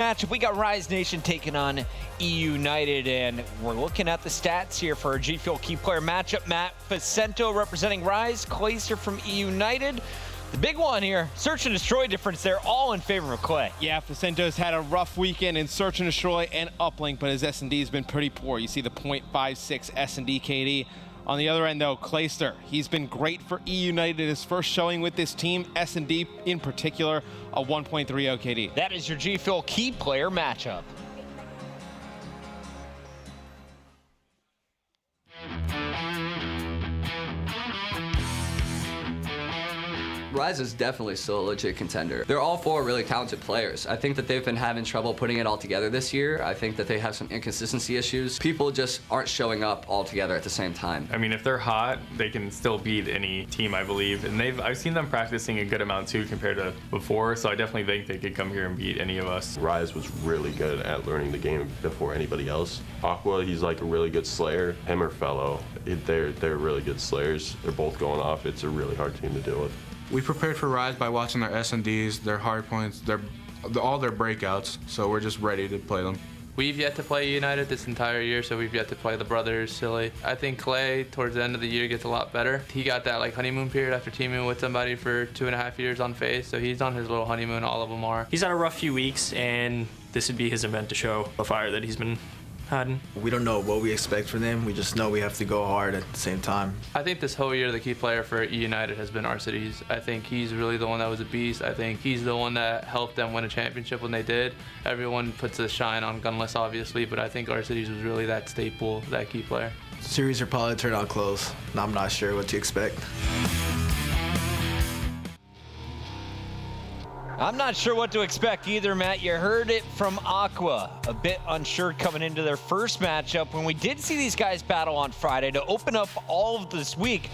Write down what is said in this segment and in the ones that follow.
Matchup, we got Rise Nation taking on eUnited, and we're looking at the stats here for our G Fuel key player matchup. Matt Facento representing Rise, Clayster from eUnited. The big one here, search and destroy difference, they're all in favor of Clay. Yeah, Facento's had a rough weekend in search and destroy and uplink, but his S&D has been pretty poor. You see the 0.56 S&D KD. On the other end, though, Clayster, he's been great for eUnited. His first showing with this team, S&D in particular, a 1.30 KD. That is your G Fuel key player matchup. Rise is definitely still a legit contender. They're all four really talented players. I think that they've been having trouble putting it all together this year. I think that they have some inconsistency issues. People just aren't showing up all together at the same time. I mean, if they're hot, they can still beat any team, I believe. And I've seen them practicing a good amount too compared to before, so I definitely think they could come here and beat any of us. Rise was really good at learning the game before anybody else. Aqua, he's like a really good slayer. Him or Fellow, they're really good slayers. They're both going off. It's a really hard team to deal with. We prepared for Rise by watching their S&Ds, their hardpoints, all their breakouts, so we're just ready to play them. We've yet to play United this entire year, so we've yet to play the brothers, Silly. I think Clay, towards the end of the year, gets a lot better. He got that like honeymoon period after teaming with somebody for 2.5 years on FaZe, so he's on his little honeymoon, all of them are. He's had a rough few weeks, and this would be his event to show the fire that he's been having. We don't know what we expect from them. We just know we have to go hard at the same time. I think this whole year the key player for eUnited has been Arcides. I think he's really the one that was a beast. I think he's the one that helped them win a championship when they did. Everyone puts a shine on Gunless, obviously, but I think Arcides was really that staple, that key player. Series will probably turn out close, and I'm not sure what to expect. I'm not sure what to expect either, Matt. You heard it from Aqua. A bit unsure coming into their first matchup. When we did see these guys battle on Friday to open up all of this week,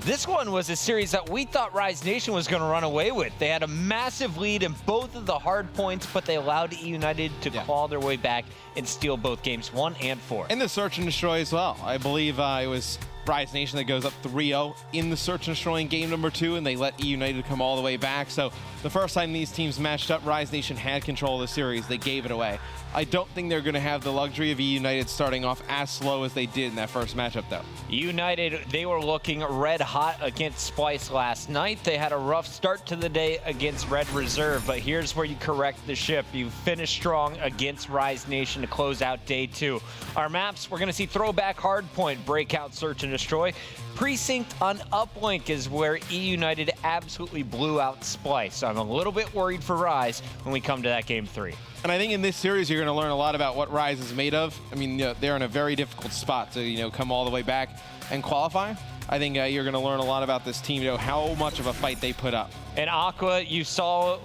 this one was a series that we thought Rise Nation was going to run away with. They had a massive lead in both of the hard points, but they allowed eUnited to claw their way back and steal both games 1 and 4. And the search and destroy as well. I believe it was Rise Nation that goes up 3-0 in the search and destroy in game number 2, and they let eUnited come all the way back. So the first time these teams matched up, Rise Nation had control of the series. They gave it away. I don't think they're going to have the luxury of eUnited starting off as slow as they did in that first matchup, though. United, they were looking red hot against Splice last night. They had a rough start to the day against Red Reserve, but here's where you correct the ship. You finish strong against Rise Nation to close out day 2. Our maps, we're going to see Throwback, Hardpoint, Breakout, Search and Destroy. Precinct on Uplink is where eUnited absolutely blew out Splice. So I'm a little bit worried for Rise when we come to that game 3. And I think in this series, you're going to learn a lot about what Rise is made of. I mean, they're in a very difficult spot to, come all the way back and qualify. I think you're going to learn a lot about this team, how much of a fight they put up. And Aqua, you saw,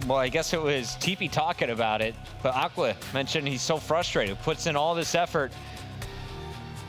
well, I guess it was TP talking about it, but Aqua mentioned he's so frustrated, puts in all this effort.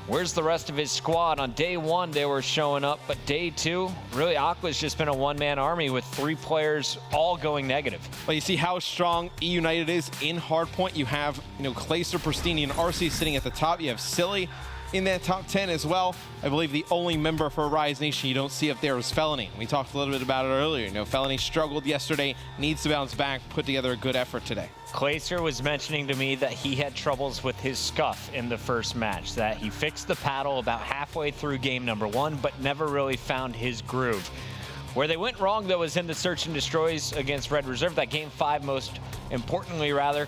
Where's the rest of his squad? On day 1, they were showing up, but day 2, really, Aqua's just been a one-man army with 3 players all going negative. Well, you see how strong eUnited is in Hardpoint. You have, Clayster, Pristini, and RC sitting at the top. You have Silly in that top 10 as well. I believe the only member for Rise Nation you don't see up there is Felony. We talked a little bit about it earlier. Felony struggled yesterday, needs to bounce back, put together a good effort today. Clayster was mentioning to me that he had troubles with his scuff in the first match, that he fixed the paddle about halfway through game number 1, but never really found his groove. Where they went wrong, though, was in the search and destroys against Red Reserve, that game 5, most importantly, rather.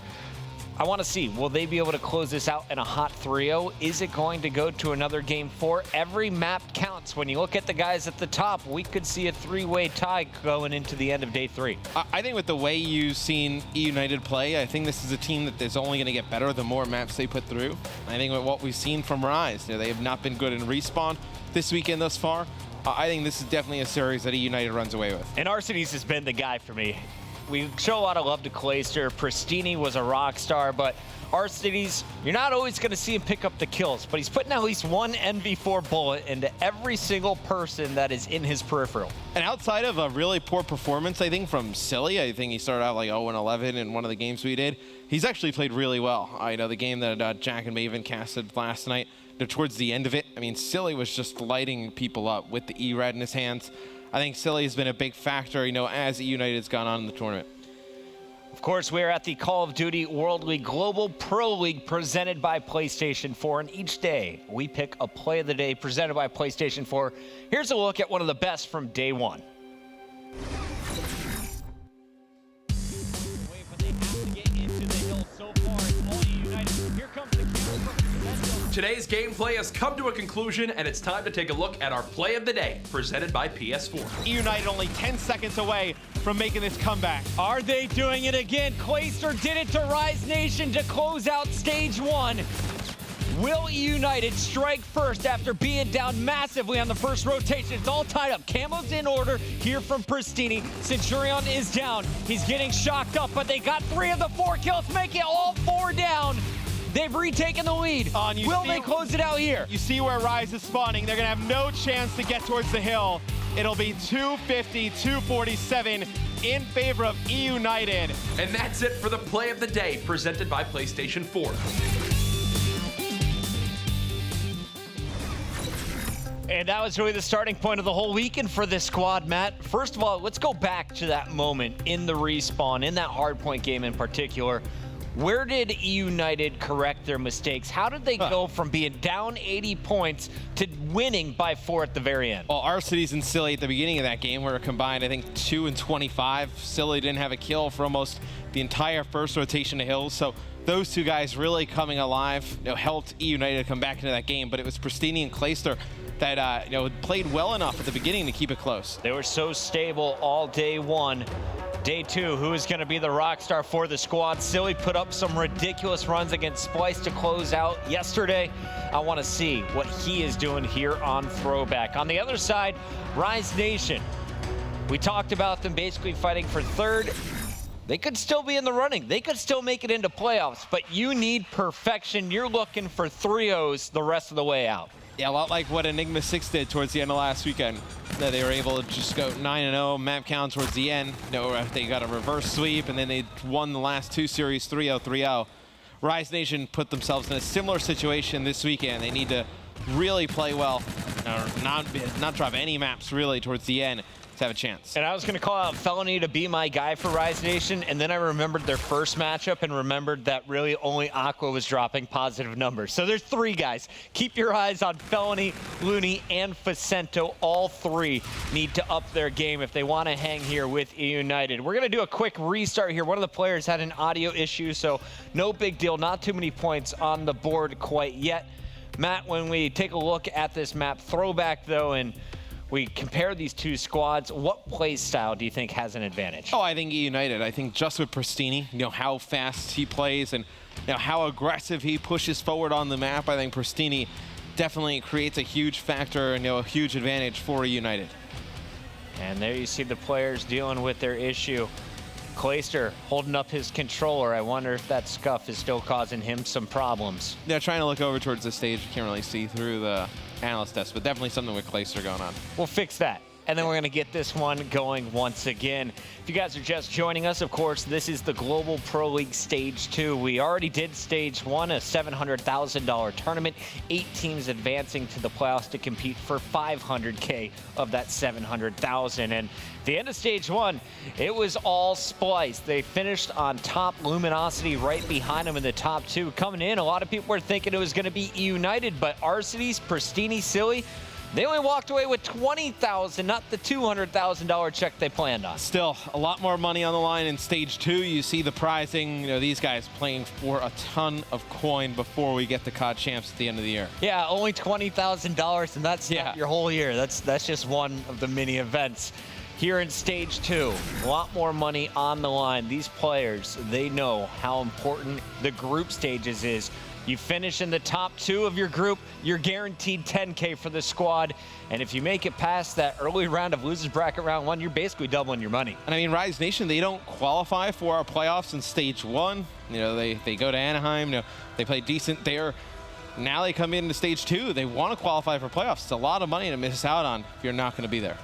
I want to see, will they be able to close this out in a hot 3-0? Is it going to go to another game 4? Every map counts. When you look at the guys at the top, we could see a 3-way tie going into the end of day 3. I think with the way you've seen eUnited play, I think this is a team that is only going to get better the more maps they put through. I think with what we've seen from Rise, they have not been good in respawn this weekend thus far. I think this is definitely a series that eUnited runs away with. And Arcides has been the guy for me. We show a lot of love to Clayster. Pristini was a rock star, but Arcides, you're not always going to see him pick up the kills, but he's putting at least one NV4 bullet into every single person that is in his peripheral. And outside of a really poor performance, I think, from Silly, I think he started out like 0-11 in one of the games we did. He's actually played really well. I know the game that Jack and Maven casted last night, towards the end of it, I mean, Silly was just lighting people up with the E-Red in his hands. I think Silly has been a big factor, as eUnited has gone on in the tournament. Of course, we are at the Call of Duty World League Global Pro League presented by PlayStation 4, and each day we pick a play of the day presented by PlayStation 4. Here's a look at one of the best from day one. Today's gameplay has come to a conclusion, and it's time to take a look at our play of the day, presented by PS4. eUnited only 10 seconds away from making this comeback. Are they doing it again? Clayster did it to Rise Nation to close out stage one. Will eUnited strike first after being down massively on the first rotation? It's all tied up. Camo's in order here from Pristini. Centurion is down. He's getting shocked up, but they got 3 of the 4 kills, make it all 4 down. They've retaken the lead. Will they close it out here? You see where Rise is spawning. They're going to have no chance to get towards the hill. It'll be 250, 247 in favor of eUnited. And that's it for the play of the day, presented by PlayStation 4. And that was really the starting point of the whole weekend for this squad, Matt. First of all, let's go back to that moment in the respawn, in that Hardpoint game in particular. Where did eUnited correct their mistakes? How did they go from being down 80 points to winning by 4 at the very end? Well, Arcides and Silly at the beginning of that game were combined, I think, 2 and 25. Silly didn't have a kill for almost the entire first rotation to Hills, so those two guys really coming alive, helped eUnited come back into that game. But it was Pristini and Clayster that played well enough at the beginning to keep it close. They were so stable all day one. Day 2, who is going to be the rock star for the squad? Silly put up some ridiculous runs against Splice to close out yesterday. I want to see what he is doing here on Throwback. On the other side, Rise Nation. We talked about them basically fighting for 3rd. They could still be in the running. They could still make it into playoffs, but you need perfection. You're looking for 3-0s the rest of the way out. Yeah, a lot like what Enigma 6 did towards the end of last weekend. They were able to just go 9-0, map count towards the end. They got a reverse sweep, and then they won the last 2 series 3-0, 3-0. Rise Nation put themselves in a similar situation this weekend. They need to really play well, not drop any maps really towards the end to have a chance. And I was going to call out Felony to be my guy for Rise Nation, and then I remembered their first matchup and remembered that really only Aqua was dropping positive numbers. So there's 3 guys. Keep your eyes on Felony, Looney, and Facento. All 3 need to up their game if they want to hang here with eUnited. We're going to do a quick restart here. One of the players had an audio issue, so no big deal. Not too many points on the board quite yet. Matt, when we take a look at this map, Throwback though, and we compare these 2 squads, what play style do you think has an advantage? Oh, I think eUnited. I think just with Pristini, how fast he plays and how aggressive he pushes forward on the map, I think Pristini definitely creates a huge factor and a huge advantage for eUnited. And there you see the players dealing with their issue. Clayster holding up his controller. I wonder if that scuff is still causing him some problems. They're trying to look over towards the stage. You can't really see through the analyst desk, but definitely something with Clayster going on. We'll fix that. And then we're going to get this one going once again. If you guys are just joining us, of course, this is the Global Pro League Stage 2. We already did Stage 1, a $700,000 tournament. 8 teams advancing to the playoffs to compete for $500K of that $700,000. And at the end of Stage 1, it was all Splice. They finished on top, Luminosity right behind them in the top 2. Coming in, a lot of people were thinking it was going to be eUnited, but Arcides, Pristini, Silly, they only walked away with $20,000, not the $200,000 check they planned on. Still, a lot more money on the line in Stage 2. You see the prizing, these guys playing for a ton of coin before we get the COD champs at the end of the year. Yeah, only $20,000, and that's not your whole year. That's just one of the mini events. Here in Stage 2, a lot more money on the line. These players, they know how important the group stages is. You finish in the top 2 of your group, you're guaranteed $10K for the squad. And if you make it past that early round of losers bracket round 1, you're basically doubling your money. And I mean, Rise Nation, they don't qualify for our playoffs in Stage 1. They go to Anaheim, they play decent there. Now they come into Stage 2, they want to qualify for playoffs. It's a lot of money to miss out on if you're not going to be there.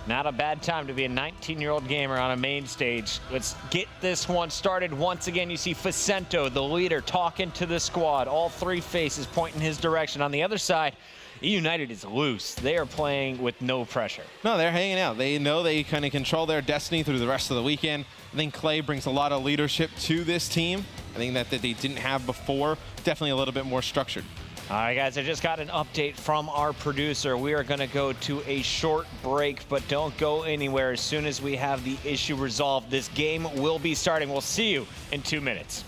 Not a bad time to be a 19-year-old gamer on a main stage. Let's get this one started. Once again, you see Facento, the leader, talking to the squad. All three faces pointing his direction. On the other side, eUnited is loose. They are playing with no pressure. No, they're hanging out. They know they kind of control their destiny through the rest of the weekend. I think Clay brings a lot of leadership to this team. I think that they didn't have before. Definitely a little bit more structured. All right, guys, I just got an update from our producer. We are going to go to a short break, but don't go anywhere. As soon as we have the issue resolved, this game will be starting. We'll see you in 2 minutes.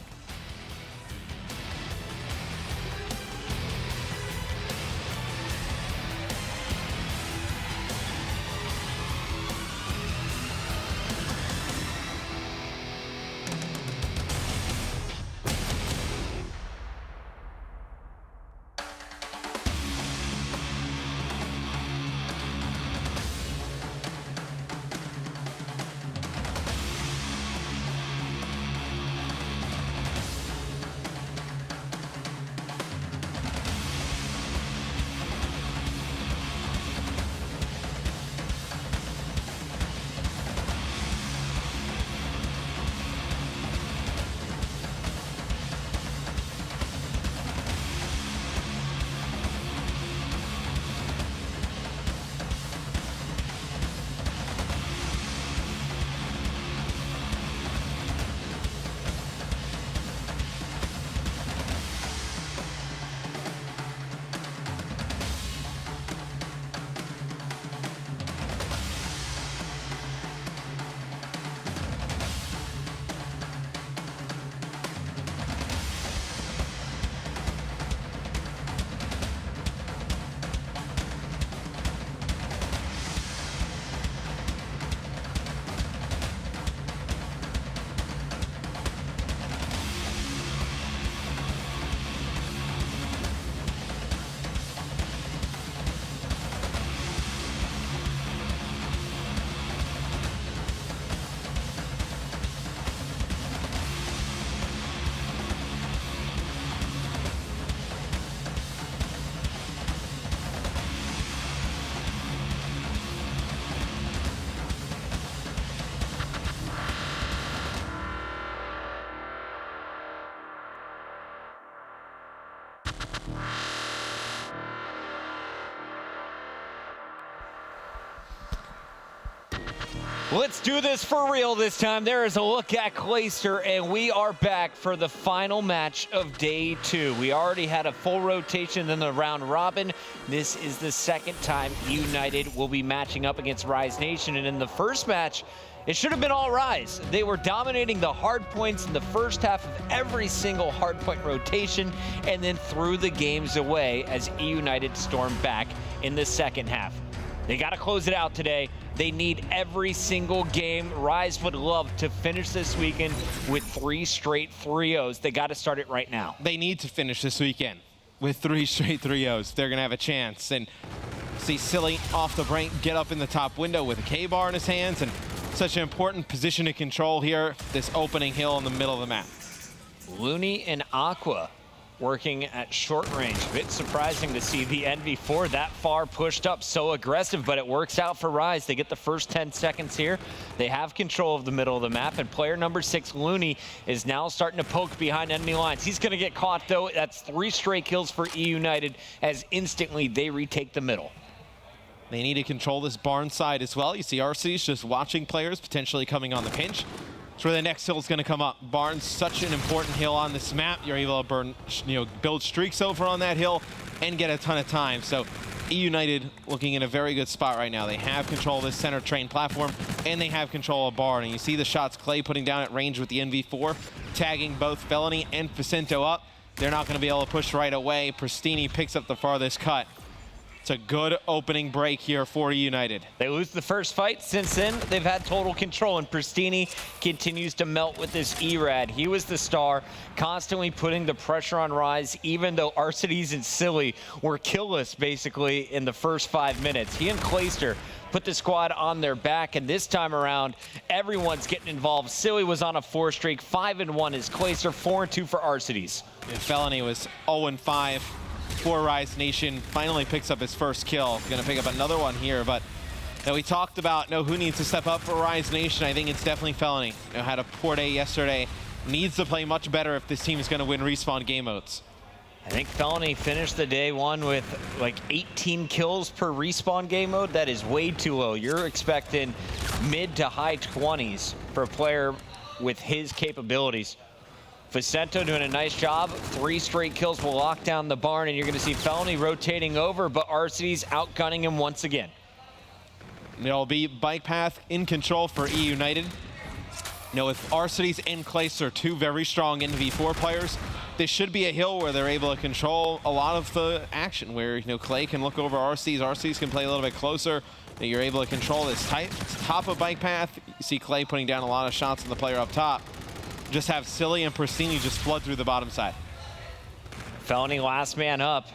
Let's do this for real this time. There is a look at Clayster, and we are back for the final match of day 2. We already had a full rotation in the round robin. This is the second time eUnited will be matching up against Rise Nation, and in the first match, it should have been all Rise. They were dominating the hard points in the first half of every single hardpoint rotation, and then threw the games away as eUnited stormed back in the second half. They got to close it out today. They need every single game. Rise would love to finish this weekend with 3 straight 3-0s. They got to start it right now. They need to finish this weekend with 3 straight 3-0s. They're going to have a chance. And see Silly off the brink, get up in the top window with a K-bar in his hands, and such an important position to control here, this opening hill in the middle of the map. Looney and Aqua working at short range. A bit surprising to see the NV4 that far pushed up, so aggressive, but it works out for Rise. They get the first 10 seconds here. They have control of the middle of the map, and player number 6, Looney, is now starting to poke behind enemy lines. He's gonna get caught though. That's 3 straight kills for eUnited as instantly they retake the middle. They need to control this barn side as well. You see RC's just watching players potentially coming on the pinch. That's where the next hill is going to come up. Barn's such an important hill on this map. You're able to burn, build streaks over on that hill and get a ton of time. So eUnited looking in a very good spot right now. They have control of this center train platform, and they have control of Barn. And you see the shots Clay putting down at range with the NV4, tagging both Felony and Facento up. They're not going to be able to push right away. Pristini picks up the farthest cut. It's a good opening break here for eUnited. They lose the first fight. Since then, they've had total control, and Pristini continues to melt with this E-Rad. He was the star, constantly putting the pressure on Rise, even though Arcides and Silly were killless, basically, in the first 5 minutes. He and Clayster put the squad on their back, and this time around, everyone's getting involved. Silly was on a 4 streak. 5-1 is Clayster, 4-2 for Arcides. And Felony was 0-5. For Rise Nation, finally picks up his first kill. Gonna pick up another one here, but Now, we talked about who needs to step up for Rise Nation. I think it's definitely Felony. Had a poor day yesterday. Needs to play much better if this team is going to win respawn game modes. I think Felony finished the day one with like 18 kills per respawn game mode. That is way too low. You're expecting mid to high 20s for a player with his capabilities. Vicento doing a nice job. 3 straight kills will lock down the barn, and you're going to see Felony rotating over, but Arcity's outgunning him once again. It'll be Bike Path in control for eUnited. With Arcity's and Clayster, 2 very strong NV4 players, this should be a hill where they're able to control a lot of the action, where Clay can look over Arcity's can play a little bit closer. You're able to control this top of Bike Path. You see Clay putting down a lot of shots on the player up top. Just have Silly and Pristini just flood through the bottom side. Felony last man up,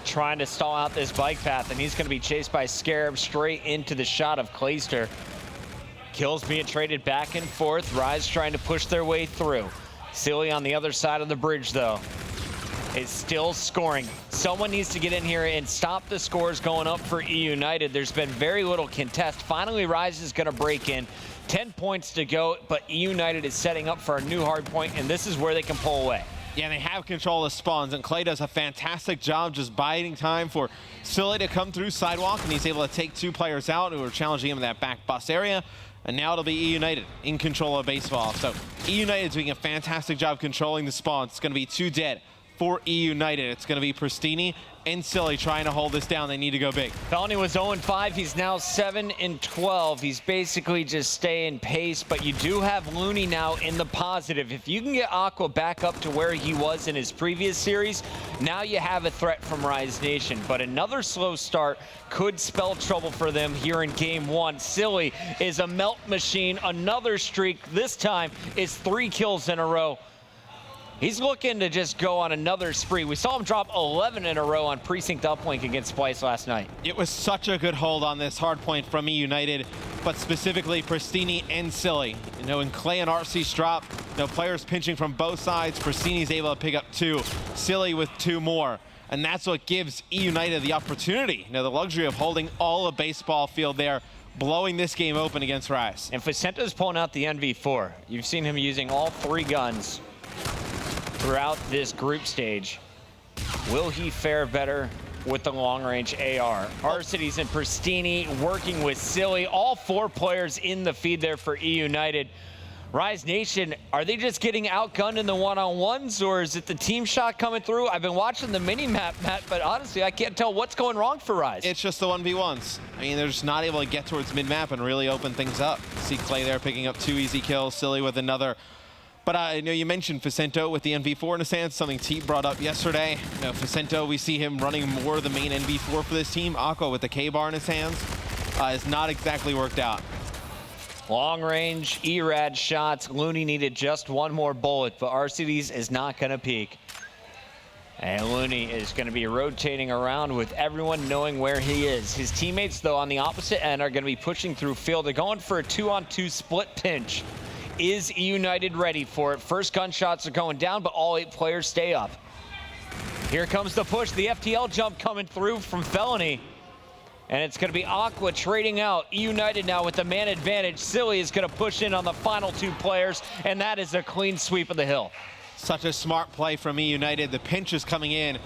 trying to stall out this Bike Path, and he's going to be chased by Scarab straight into the shot of Clayster. Kills being traded back and forth. Rise trying to push their way through. Silly on the other side of the bridge, though, is still scoring. Someone needs to get in here and stop the scores going up for eUnited. There's been very little contest. Finally, Rise is going to break in. 10 points to go, but eUnited is setting up for a new hard point, and this is where they can pull away. Yeah, they have control of spawns, and Clay does a fantastic job just biding time for Silly to come through sidewalk, and he's able to take 2 players out who are challenging him in that back bus area. And now it'll be eUnited in control of baseball. So eUnited doing a fantastic job controlling the spawns. It's going to be 2 dead for eUnited. It's going to be Pristini and Silly trying to hold this down. They need to go big. Felony was 0-5. He's now 7-12. He's basically just staying pace, but you do have Looney now in the positive. If you can get Aqua back up to where he was in his previous series, now you have a threat from Rise Nation. But another slow start could spell trouble for them here in game 1. Silly is a melt machine. Another streak. This time is 3 kills in a row. He's looking to just go on another spree. We saw him drop 11 in a row on Precinct Uplink against Splice last night. It was such a good hold on this hard point from eUnited, but specifically Pristini and Silly. When Clay and RC's drop, players pinching from both sides. Pristini's able to pick up 2, Silly with 2 more. And that's what gives eUnited the opportunity, the luxury of holding all of baseball field there, blowing this game open against Rise. And Vicento's pulling out the NV4. You've seen him using all 3 guns throughout this group stage. Will he fare better with the long-range AR? Arcity's and Pristini working with Silly. All 4 players in the feed there for eUnited. Rise Nation, are they just getting outgunned in the one-on-ones, or is it the team shot coming through? I've been watching the mini-map, Matt, but honestly, I can't tell what's going wrong for Rise. It's just the 1v1s. They're just not able to get towards mid-map and really open things up. See Clay there picking up 2 easy kills, Silly with another. But I know you mentioned Vicento with the NV4 in his hands, something Teep brought up yesterday. Vicento, we see him running more of the main NV4 for this team. Aqua with the K-bar in his hands has not exactly worked out. Long range, ERAD shots. Looney needed just 1 more bullet, but Arcity's is not going to peek. And Looney is going to be rotating around with everyone knowing where he is. His teammates, though, on the opposite end are going to be pushing through field. They're going for a 2-on-2 split pinch. Is eUnited ready for it? First gunshots are going down, but all 8 players stay up. Here comes the push. The FTL jump coming through from Felony. And it's going to be Aqua trading out. eUnited now with the man advantage. Silly is going to push in on the final 2 players, and that is a clean sweep of the hill. Such a smart play from eUnited. The pinch is coming in.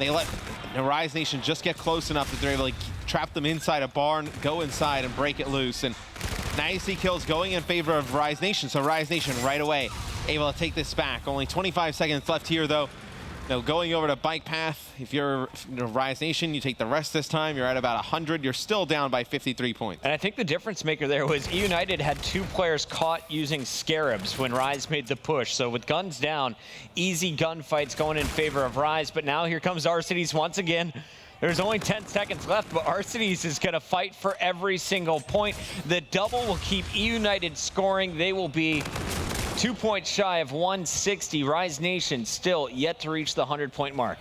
They let the Rise Nation just get close enough that they're able to trap them inside a barn, go inside, and break it loose. And nice kills going in favor of Rise Nation. So Rise Nation right away able to take this back. Only 25 seconds left here, though. Going over to Bike Path, if you're Rise Nation, you take the rest this time. You're at about 100. You're still down by 53 points. And I think the difference maker there was eUnited had 2 players caught using Scarabs when Rise made the push. So with guns down, easy gunfights going in favor of Rise. But now here comes Arcity's once again. There's only 10 seconds left, but Arcity's is going to fight for every single point. The double will keep eUnited scoring. They will be 2 points shy of 160. Rise Nation still yet to reach the 100-point mark.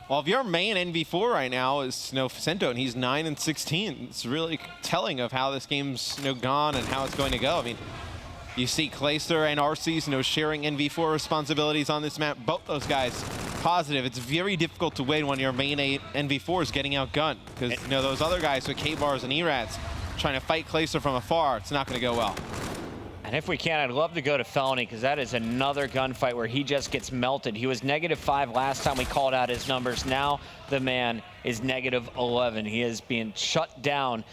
Well, if your main NV4 right now is Vicento, and he's 9-16, it's really telling of how this game's gone and how it's going to go. You see Clayster and RC's sharing NV4 responsibilities on this map. Both those guys positive. It's very difficult to win when your main NV4 is getting outgunned, because those other guys with K-bars and ERADs, trying to fight Clayster from afar, it's not going to go well. And if we can, I'd love to go to Felony, because that is another gunfight where he just gets melted. He was -5 last time we called out his numbers. Now the man is -11. He is being shut down.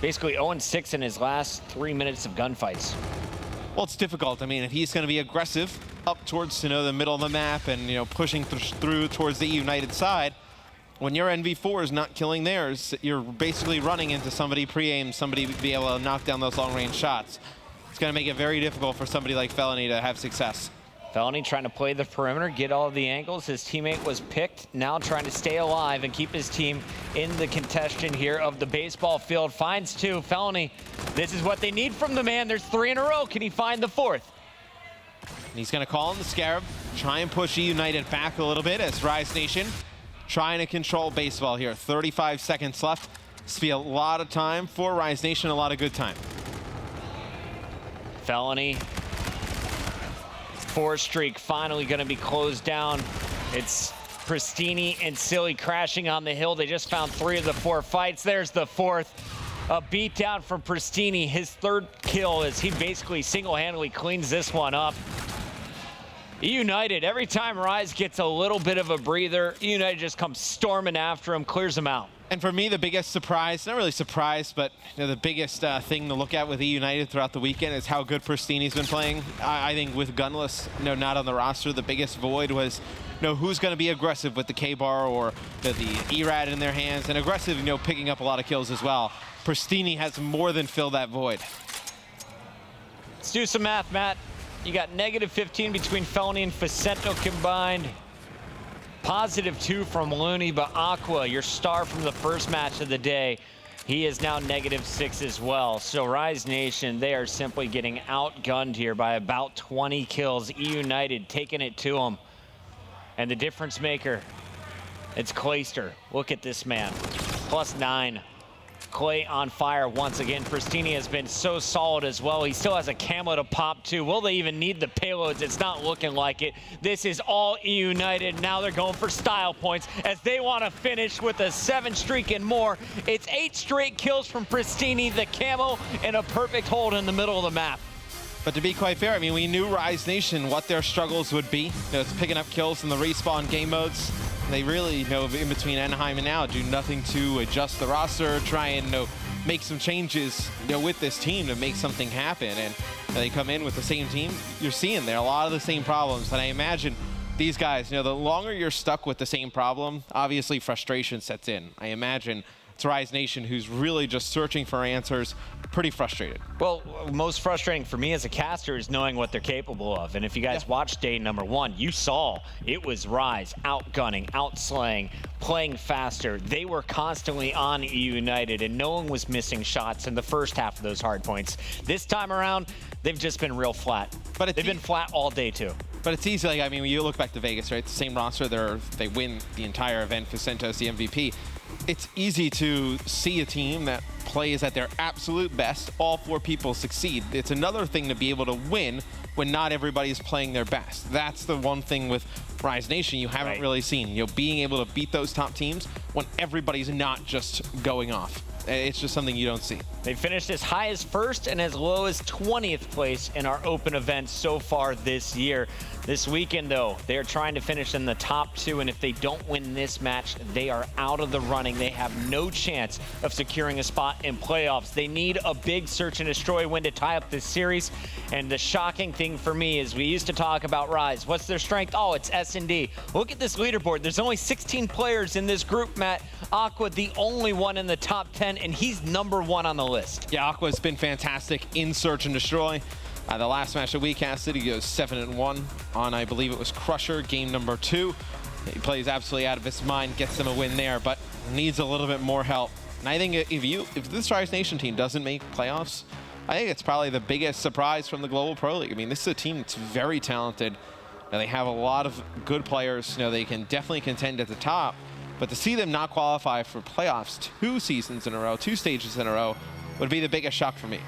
Basically 0-6 in his last 3 minutes of gunfights. Well, it's difficult. I mean, if he's going to be aggressive up towards, the middle of the map and, pushing through towards the eUnited side, when your NV4 is not killing theirs, you're basically running into somebody pre-aim, somebody be able to knock down those long-range shots. It's going to make it very difficult for somebody like Felony to have success. Felony trying to play the perimeter, get all of the angles. His teammate was picked, now trying to stay alive and keep his team in the contention here of the baseball field. Finds 2. Felony, this is what they need from the man. There's 3 in a row. Can he find the 4th? And he's going to call in the Scarab, try and push eUnited back a little bit as Rise Nation trying to control baseball here. 35 seconds left. This will be a lot of time for Rise Nation, a lot of good time. Felony, 4 streak finally going to be closed down. It's Pristini and Silly crashing on the hill. They just found 3 of the 4 fights. There's the 4th. A beat down from Pristini. His 3rd kill as he basically single-handedly cleans this one up. eUnited, every time Rise gets a little bit of a breather, eUnited just comes storming after him, clears him out. And for me, the biggest surprise, not really surprise, but the biggest thing to look at with eUnited throughout the weekend is how good Pristini's been playing. I think with Gunless, not on the roster, the biggest void was, who's going to be aggressive with the K-Bar or the ERAD in their hands, and aggressive, picking up a lot of kills as well. Pristini has more than filled that void. Let's do some math, Matt. You got -15 between Felony and Facento combined. +2 from Looney, but Aqua, your star from the first match of the day, he is now -6 as well. So Rise Nation, they are simply getting outgunned here by about 20 kills. eUnited taking it to them. And the difference maker, it's Clayster. Look at this man, +9. Clay on fire once again. Pristini has been so solid as well. He still has a camo to pop too. Will they even need the payloads? It's not looking like it. This is all eUnited. Now they're going for style points as they want to finish with a 7 streak and more. It's 8 straight kills from Pristini, the camo, and a perfect hold in the middle of the map. But to be quite fair, I mean, we knew Rise Nation what their struggles would be. It's picking up kills in the respawn game modes. They really, in between Anaheim and now, do nothing to adjust the roster, try and make some changes, with this team to make something happen. And they come in with the same team. You're seeing there a lot of the same problems. And I imagine these guys, the longer you're stuck with the same problem, obviously frustration sets in. I imagine it's Rise Nation who's really just searching for answers, pretty frustrated. Well, most frustrating for me as a caster is knowing what they're capable of. And if you guys watched day number 1, you saw it was Rise outgunning, outslaying, playing faster. They were constantly on eUnited, and no one was missing shots in the first half of those hard points. This time around, they've just been real flat. But they've been flat all day too. But it's easy. Like, I mean, when you look back to Vegas, right? The same roster, they win the entire event. Facento's the MVP. It's easy to see a team that plays at their absolute best. All 4 people succeed. It's another thing to be able to win when not everybody's playing their best. That's the one thing with Rise Nation you haven't really seen. Being able to beat those top teams when everybody's not just going off. It's just something you don't see. They finished as high as 1st and as low as 20th place in our open events so far this year. This weekend, though, they're trying to finish in the top 2, and if they don't win this match, they are out of the running. They have no chance of securing a spot in playoffs. They need a big search and destroy win to tie up this series, and the shocking thing for me is we used to talk about Rise. What's their strength? Oh, it's S&D. Look at this leaderboard. There's only 16 players in this group, Matt. Aqua, the only one in the top 10, and he's #1 on the list. Yeah, Aqua's been fantastic in search and destroy. The last match that we casted, he goes 7-1 on, I believe it was Crusher, game number 2. He plays absolutely out of his mind, gets them a win there, but needs a little bit more help. And I think if this Rise Nation team doesn't make playoffs, I think it's probably the biggest surprise from the Global Pro League. I mean, this is a team that's very talented, and they have a lot of good players. They can definitely contend at the top, but to see them not qualify for playoffs 2 seasons in a row, 2 stages in a row, would be the biggest shock for me.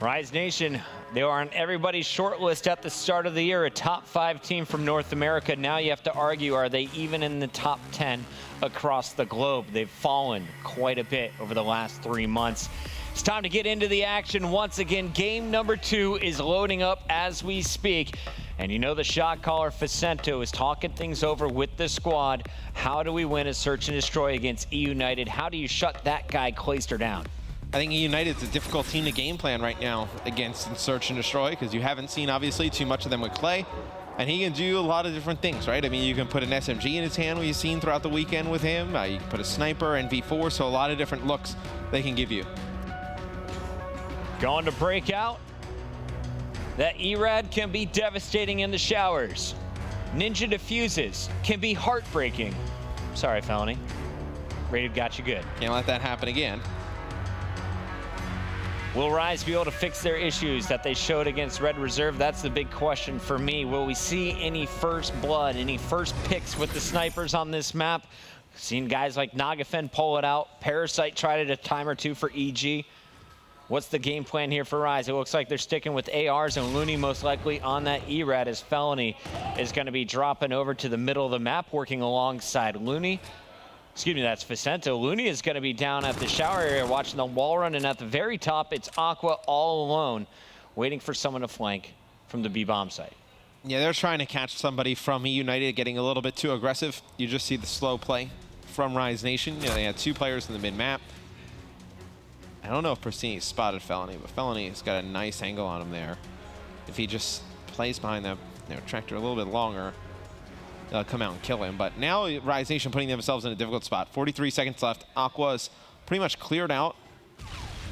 Rise Nation, they were on everybody's short list at the start of the year, a top 5 team from North America. Now you have to argue, are they even in the top 10 across the globe? They've fallen quite a bit over the last 3 months. It's time to get into the action once again. Game number 2 is loading up as we speak. And you know the shot caller, Facento, is talking things over with the squad. How do we win a search and destroy against eUnited? How do you shut that guy Clayster down? I think eUnited's a difficult team to game plan right now against in search and destroy, because you haven't seen, obviously, too much of them with Clay. And he can do a lot of different things, right? I mean, you can put an SMG in his hand, we've seen throughout the weekend with him. You can put a sniper and V4, so a lot of different looks they can give you. Going to break out. That ERAD can be devastating in the showers. Ninja diffuses can be heartbreaking. Sorry, Felony. Rated got you good. Can't let that happen again. Will Rise be able to fix their issues that they showed against Red Reserve? That's the big question for me. Will we see any first blood, any first picks with the snipers on this map? Seen guys like Nagafen pull it out. Parasite tried it a time or two for EG. What's the game plan here for Rise? It looks like they're sticking with ARs and Looney most likely on that ERAD, as Felony is going to be dropping over to the middle of the map, working alongside Looney. Excuse me, that's Facento. Looney is going to be down at the shower area watching the wall run, and at the very top, it's Aqua all alone, waiting for someone to flank from the B-bomb site. Yeah, they're trying to catch somebody from eUnited getting a little bit too aggressive. You just see the slow play from Rise Nation. You know, they had 2 players in the mid-map. I don't know if Pristini spotted Felony, but Felony has got a nice angle on him there. If he just plays behind the tractor a little bit longer, they'll come out and kill him. But now Rise Nation putting themselves in a difficult spot. 43 seconds left. Aqua's pretty much cleared out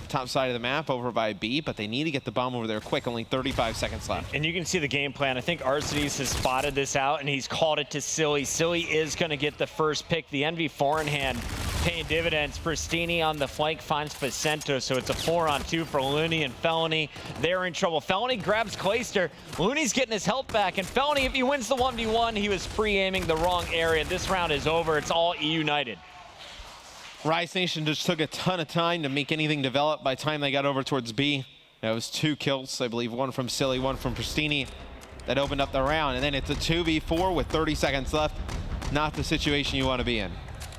top side of the map over by B, but they need to get the bomb over there quick. Only 35 seconds left. And you can see the game plan. I think Arcides has spotted this out, and he's called it to Silly. Silly is going to get the first pick. The NV4 in hand paying dividends. Pristini on the flank finds Facento, so it's a 4-on-2 for Looney and Felony. They're in trouble. Felony grabs Clayster. Looney's getting his health back, and Felony, if he wins the 1v1, he was pre-aiming the wrong area. This round is over. It's all eUnited. Rise Nation just took a ton of time to make anything develop. By the time they got over towards B, it was 2 kills, I believe, 1 from Silly, 1 from Pristini. That opened up the round, and then it's a 2v4 with 30 seconds left. Not the situation you want to be in.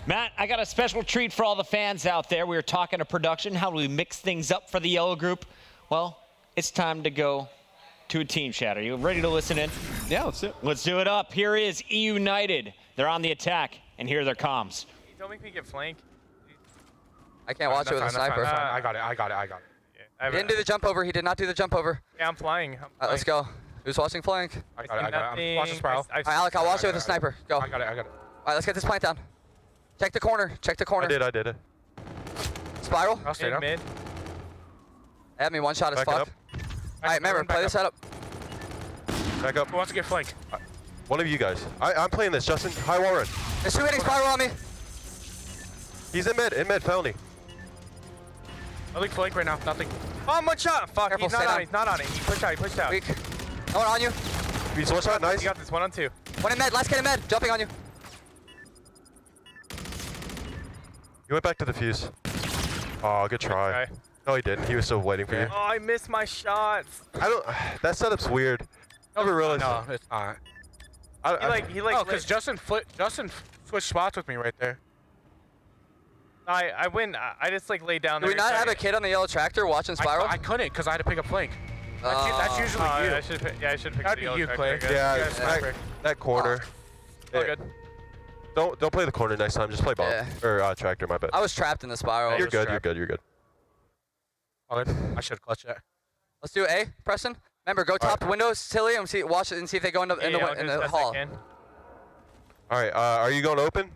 Matt, I got a special treat for all the fans out there. We were talking to production. How do we mix things up for the yellow group? Well, it's time to go to a team chat. Are you ready to listen in? Yeah, let's do it. Let's do it up. Here is eUnited. They're on the attack, and here are their comms. Don't make me get flanked. I can't watch it with a sniper. I got it. Yeah, He didn't do the jump over. He did not do the jump over. Yeah, I'm flying. Let's go. Who's watching flank? I got it. Watch the spiral. All right, Alec, I'll watch it with a sniper. Go. I got it. All right, let's get this plant down. Check the corner. Check the corner. I did it. Spiral. I'll stay down. Mid. They have me one shot as fuck. All right, remember, play this setup. Back up. Who wants to get flanked? One of you guys. I'm playing this. Justin, high wall run. There's 2 hitting spiral on me. He's in mid, Felony. Nothing flank right now. Nothing. Oh, I'm one shot. Fuck. Careful, He's not on it. He pushed out. Weak. No one on you. He's one shot. Nice. You got this. 1-on-2. One in med. Last kid in med. Jumping on you. He went back to the fuse. Oh, good try. No, he didn't. He was still waiting for you. Oh, I missed my shots. That setup's weird. I never realized. No, it's not. He like. Oh, because Justin switched spots with me right there. I win. I just like laid down Do there. we not have a kid on the yellow tractor watching spiral? I couldn't because I had to pick up flank. That's usually you. I should pick That'd be you, Clay. Yeah, that corner. All good. Don't play the corner next time. Just play bomb or tractor. My bad. I was trapped in the spiral. You're good. All good. I should clutch that. Let's do A, Preston. Remember, go top windows, Tilly, and watch it and see if they go in the hall. All right. Are you going open?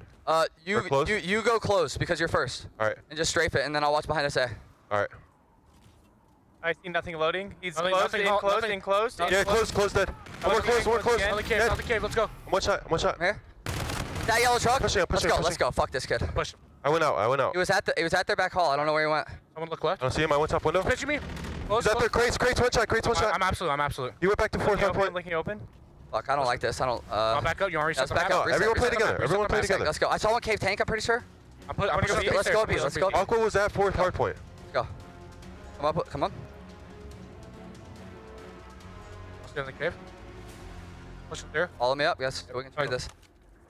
You go close because you're first. All right. And just strafe it, and then I'll watch behind us A. All right. I see nothing loading. He's Nothing, closed. Yeah, close dead. One close. On the cave, let's go. I'm one shot. Here. That yellow truck. Pushing. Let's go. Fuck this kid. Push him. I went out. He was at their back hall. I don't know where he went. Someone look left. I don't see him. I went top window. Pitching me. Is that there? Crates, one shot. I'm absolute. You went back to fourth Hardpoint. Looking open. Fuck, I don't like this. I'll back up. You already back up. Everyone play together. Let's go. I saw one cave tank, I'm pretty sure. Let's go B. Let's go. Aqua was at fourth Hardpoint. Let's go. Come on. in the cave. Push him through. Follow me up. Yes, we can try this.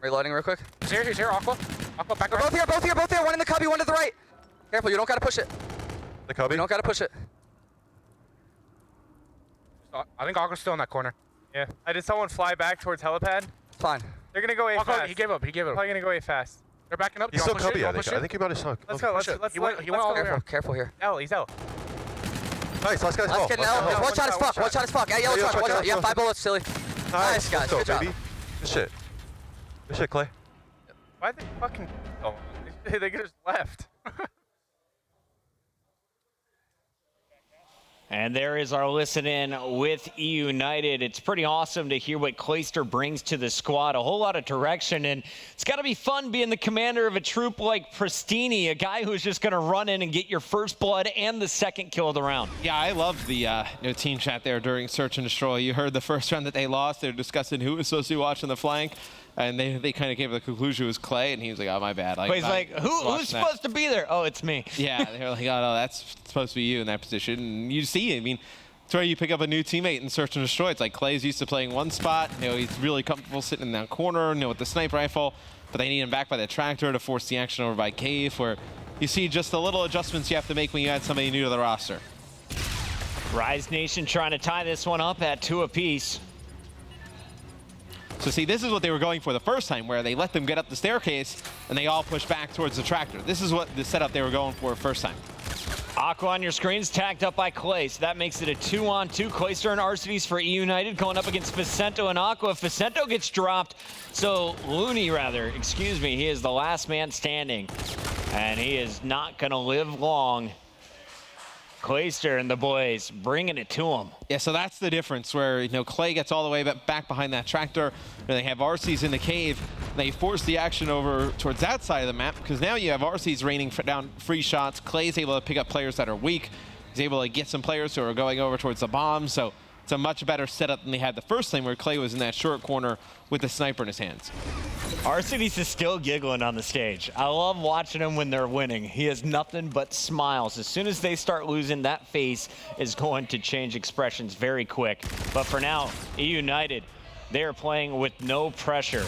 Reloading real quick. He's here, Aqua. Aqua, back They're right. both here. One in the cubby, one to the right. Careful, you don't gotta push it. The cubby? You don't gotta push it. I think Aqua's still in that corner. Yeah. I did someone fly back towards helipad. It's fine. They're gonna go A Aqua, fast. he gave up. Probably gonna go A fast. They're backing up. He's You still wanna push cubby, it? I think. I think he might have sunk. Let's go. Let's He went all the way around. Careful here. L. He's L. Nice, last guy's Let's get an L. One shot as fuck. One shot as fuck. Hey, yellow shot. One shot. Yeah, 5 bullets, silly. Nice, guys. Let's go, Good job. baby. Good shit. Good shit, Clay. Why'd they fucking? Oh, they just left. And there is our listen in with eUnited. It's pretty awesome to hear what Clayster brings to the squad. A whole lot of direction, and it's got to be fun being the commander of a troop like Pristini, a guy who's just going to run in and get your first blood and the second kill of the round. Yeah, I loved the team chat there during Search and Destroy. You heard the first round that they lost. They were discussing who was supposed to be watching the flank. And they kind of came to the conclusion it was Clay, and he was like, oh, my bad. Clay's like, who's supposed to be there? Oh, it's me. Yeah, they were like, oh, no, that's supposed to be you in that position. And you see, I mean, it's where you pick up a new teammate in Search and Destroy. It's like Clay's used to playing one spot. He's really comfortable sitting in that corner, with the sniper rifle. But they need him back by the tractor to force the action over by Cave, where you see just the little adjustments you have to make when you add somebody new to the roster. Rise Nation trying to tie this one up at 2 apiece. So see, this is what they were going for the first time, where they let them get up the staircase and they all push back towards the tractor. This is what the setup they were going for first time. Aqua on your screens, tagged up by Clay. So that makes it a 2-on-2. Clayster and Arcides for eUnited going up against Vicento and Aqua. Vicento gets dropped. So Looney, he is the last man standing. And he is not going to live long. Clayster and the boys bringing it to him. Yeah, so that's the difference where, Clay gets all the way back behind that tractor, and they have Arcees in the cave. They force the action over towards that side of the map, because now you have Arcees raining down free shots. Clay's able to pick up players that are weak. He's able to get some players who are going over towards the bomb, so it's a much better setup than they had the first time, where Clay was in that short corner with the sniper in his hands. Arcides is still giggling on the stage. I love watching him when they're winning. He has nothing but smiles. As soon as they start losing, that face is going to change expressions very quick. But for now, eUnited, they are playing with no pressure.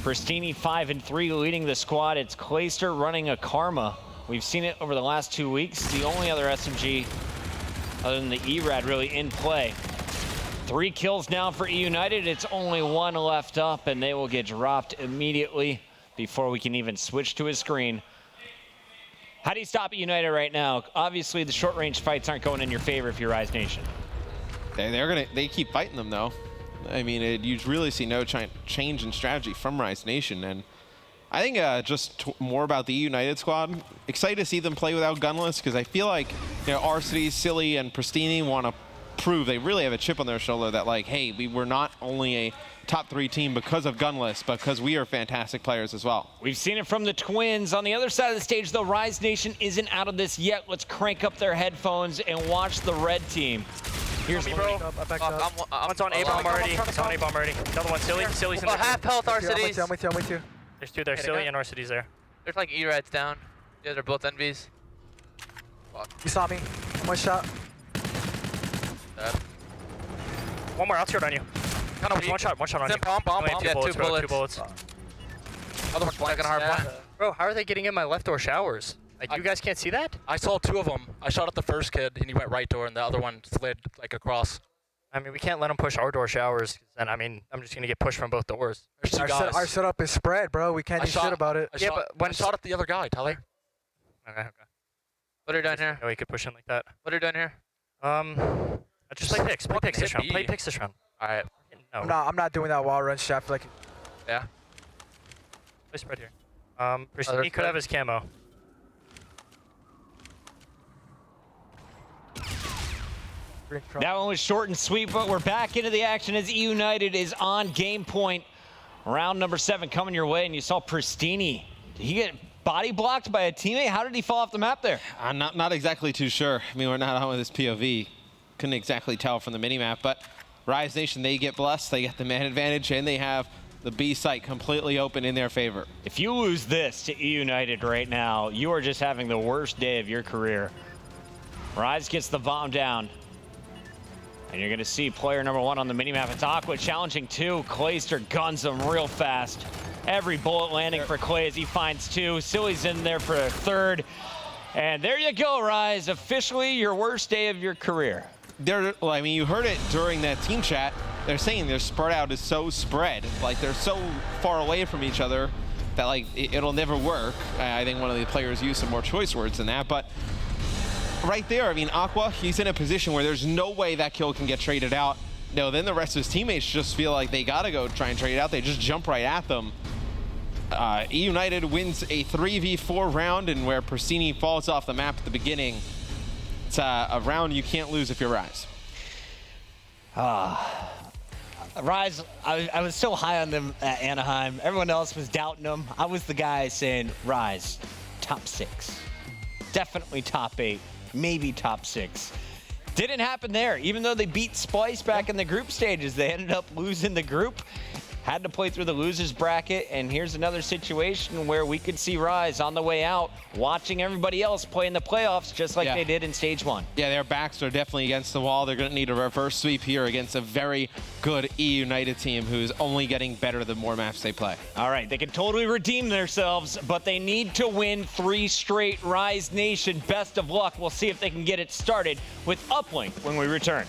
Pristini 5-3 leading the squad. It's Clayster running a Karma. We've seen it over the last 2 weeks. The only other SMG other than the ERAD really in play. 3 kills now for eUnited. It's only 1 left up, and they will get dropped immediately before we can even switch to his screen. How do you stop eUnited right now? Obviously, the short-range fights aren't going in your favor if you're Rise Nation. They keep fighting them, though. I mean, you really see no change in strategy from Rise Nation, and I think more about the eUnited squad. Excited to see them play without Gunless, because I feel like Arcides, Silly, and Pristini want to prove they really have a chip on their shoulder that, like, hey, we were not only a top 3 team because of Gunless, but because we are fantastic players as well. We've seen it from the Twins. On the other side of the stage, though, Rise Nation isn't out of this yet. Let's crank up their headphones and watch the red team. Here's me, bro. One's on A-bomb already. It's on A-bomb already. Another one, Silly's in the half health, Arcides. I'm with you. There's 2 there, Silly and Arcides there. There's like E-Rads down. Yeah, they're both envies. Fuck. You saw me. 1 shot. One more outskirt on you. One shot on you. Bomb. Yeah, 2 bullets. Other one's flanking Hardpoint. Bro, how are they getting in my left door showers? Like, you guys can't see that? I saw 2 of them. I shot at the first kid, and he went right door, and the other one slid like across. I mean, we can't let them push our door showers, because then, I mean, I'm just going to get pushed from both doors. Our setup is spread, bro. We can't do shit about it. I shot at the other guy, Tyler. Okay. What are you doing here? No, you could push in like that. What are you doing here? Just play picks. Play picks this round. Play picks this round. All right. No. I'm not doing that wall run shit. I feel like. Yeah. Play spread here. He could have his camo. That one was short and sweet, but we're back into the action as eUnited is on game point. Round number 7 coming your way, and you saw Pristini. Did he get body blocked by a teammate? How did he fall off the map there? I'm not exactly too sure. I mean, we're not on with this POV. Couldn't exactly tell from the minimap, but Rise Nation, they get blessed. They get the man advantage, and they have the B site completely open in their favor. If you lose this to eUnited right now, you are just having the worst day of your career. Rise gets the bomb down. And you're going to see player number 1 on the minimap. It's Aqua challenging 2. Clayster guns him real fast. Every bullet landing for Clay as he finds 2. Silly's in there for a 3rd. And there you go, Rise. Officially your worst day of your career. Well, I mean, you heard it during that team chat. They're saying their spread out is so spread. Like, they're so far away from each other that, like, it'll never work. I think one of the players used some more choice words than that. But right there, I mean, Aqua, he's in a position where there's no way that kill can get traded out. No, then the rest of his teammates just feel like they got to go try and trade it out. They just jump right at them. eUnited wins a 3v4 round, and where Persini falls off the map at the beginning, it's a round you can't lose if you're Rise. Rise, I was so high on them at Anaheim. Everyone else was doubting them. I was the guy saying, Rise, top 6. Definitely top 8, maybe top 6. Didn't happen there. Even though they beat Splice back in the group stages, they ended up losing the group. Had to play through the losers bracket, and here's another situation where we could see Rise on the way out, watching everybody else play in the playoffs just like they did in stage 1. Yeah, their backs are definitely against the wall. They're going to need a reverse sweep here against a very good eUnited team who's only getting better the more maps they play. All right, they can totally redeem themselves, but they need to win 3 straight. Rise Nation, best of luck. We'll see if they can get it started with Uplink when we return.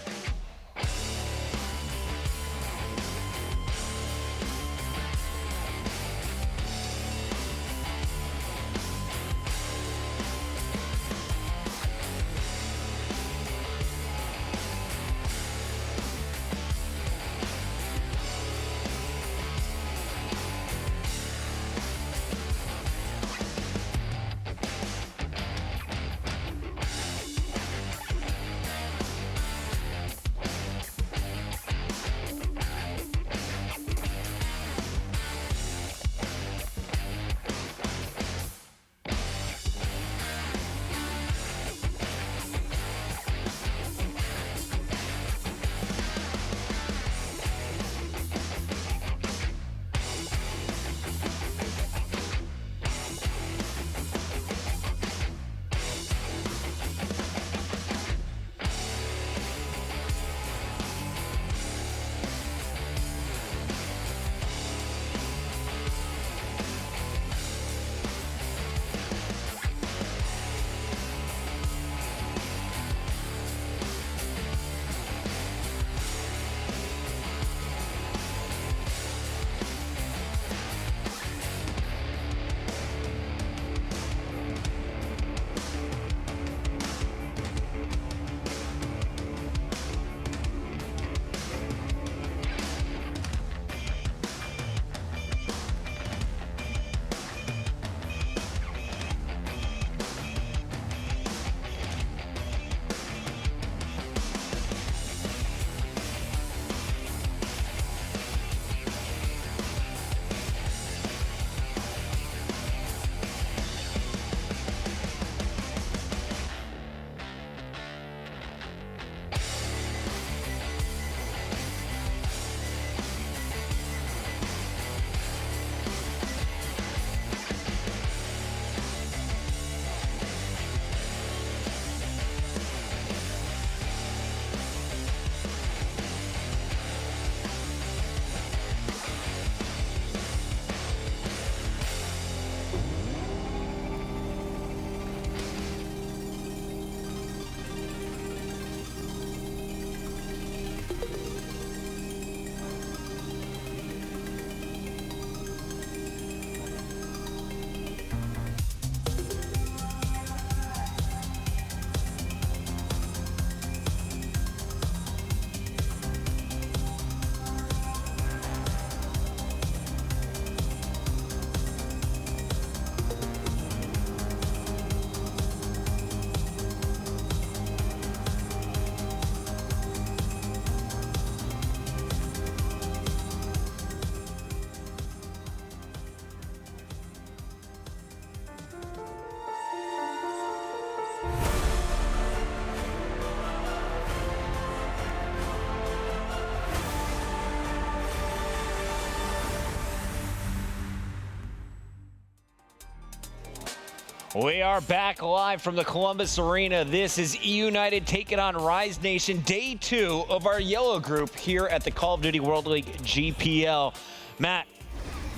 We are back live from the Columbus Arena. This is eUnited taking on Rise Nation, day 2 of our yellow group here at the Call of Duty World League GPL. Matt,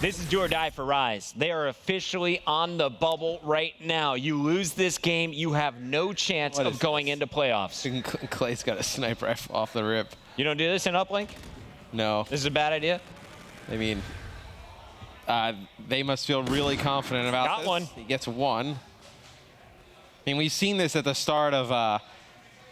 this is do or die for Rise. They are officially on the bubble right now. You lose this game, you have no chance of going into playoffs. Clay's got a sniper rifle off the rip. You don't do this in Uplink? No. This is a bad idea? I mean, they must feel really confident about this. Got one. He gets one. I mean, we've seen this at the start of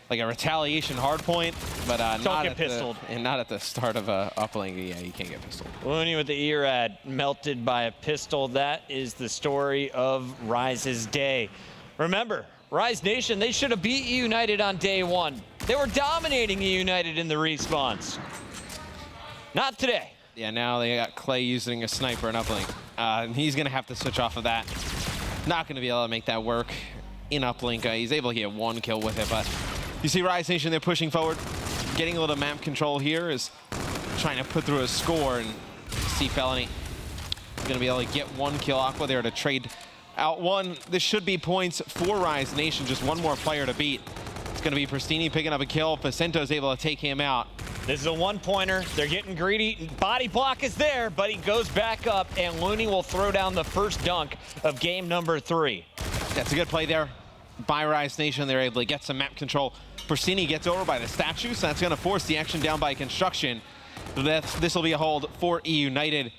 like a retaliation hardpoint, but not get pistoled. And not at the start of a uplink. Yeah, you can't get pistoled. Looney with the eUnited melted by a pistol. That is the story of Rise's day. Remember, Rise Nation, they should have beat eUnited on day 1. They were dominating eUnited in the respawns. Not today. Yeah, now they got Clay using a sniper and uplink. And he's going to have to switch off of that. Not going to be able to make that work in uplink. He's able to get 1 kill with it, but you see Rise Nation, they're pushing forward. Getting a little map control here is trying to put through a score, and see Felony going to be able to get 1 kill. Aqua there to trade out 1. This should be points for Rise Nation, just 1 more player to beat. It's going to be Pristini picking up a kill. Facento's able to take him out. This is a 1-pointer. They're getting greedy. Body block is there, but he goes back up, and Looney will throw down the first dunk of game number 3. That's a good play there by Rise Nation. They're able to get some map control. Pristini gets over by the statue, so that's going to force the action down by construction. This will be a hold for eUnited.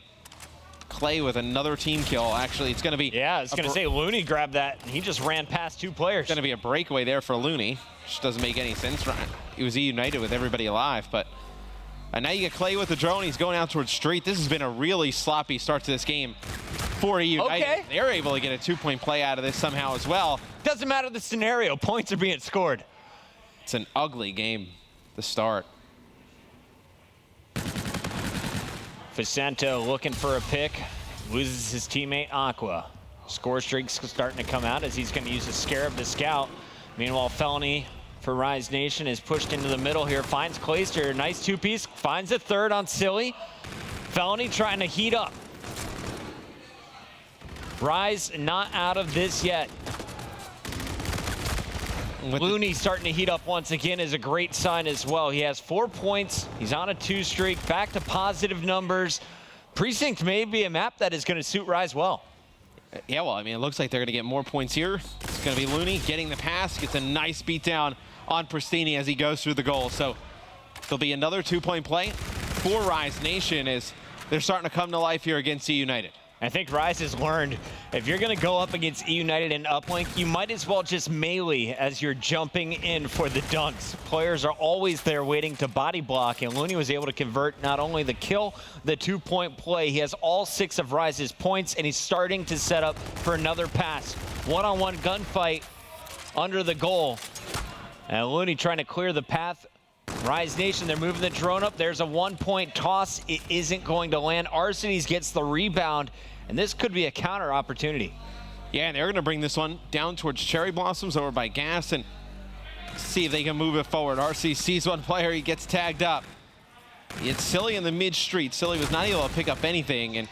Clay with another team kill. Actually, it's going to be... Yeah, I was going to say, Looney grabbed that. He just ran past 2 players. It's going to be a breakaway there for Looney, which doesn't make any sense. It was eUnited with everybody alive, but now you get Clay with the drone. He's going out towards street. This has been a really sloppy start to this game for eUnited. Okay. They're able to get a 2-point play out of this somehow as well. Doesn't matter the scenario. Points are being scored. It's an ugly game to start. Facento looking for a pick. Loses his teammate Aqua. Score streak's starting to come out as he's going to use a Scarab to scout. Meanwhile, Felony for Rise Nation is pushed into the middle here. Finds Clayster. Nice 2-piece. Finds a third on Silly. Felony trying to heat up. Rise not out of this yet. Looney starting to heat up once again is a great sign as well. He has 4 points. He's on a 2 streak, back to positive numbers. Precinct may be a map that is going to suit Rise well. Yeah, well, I mean, it looks like they're going to get more points here. It's going to be Looney getting the pass, gets a nice beatdown on Pristini as he goes through the goal. So there'll be another 2-point play for Rise Nation as they're starting to come to life here against eUnited. I think Rise has learned if you're going to go up against eUnited and Uplink, you might as well just melee as you're jumping in for the dunks. Players are always there waiting to body block, and Looney was able to convert not only the kill, the 2-point play. He has all 6 of Rise's points, and he's starting to set up for another pass. One-on-one gunfight under the goal. And Looney trying to clear the path. Rise Nation, they're moving the drone up. There's a 1-point toss. It isn't going to land. Arcades gets the rebound, and this could be a counter opportunity. Yeah, and they're going to bring this one down towards Cherry Blossoms over by Gas and see if they can move it forward. RC sees one player. He gets tagged up. It's Silly in the mid-street. Silly was not able to pick up anything, and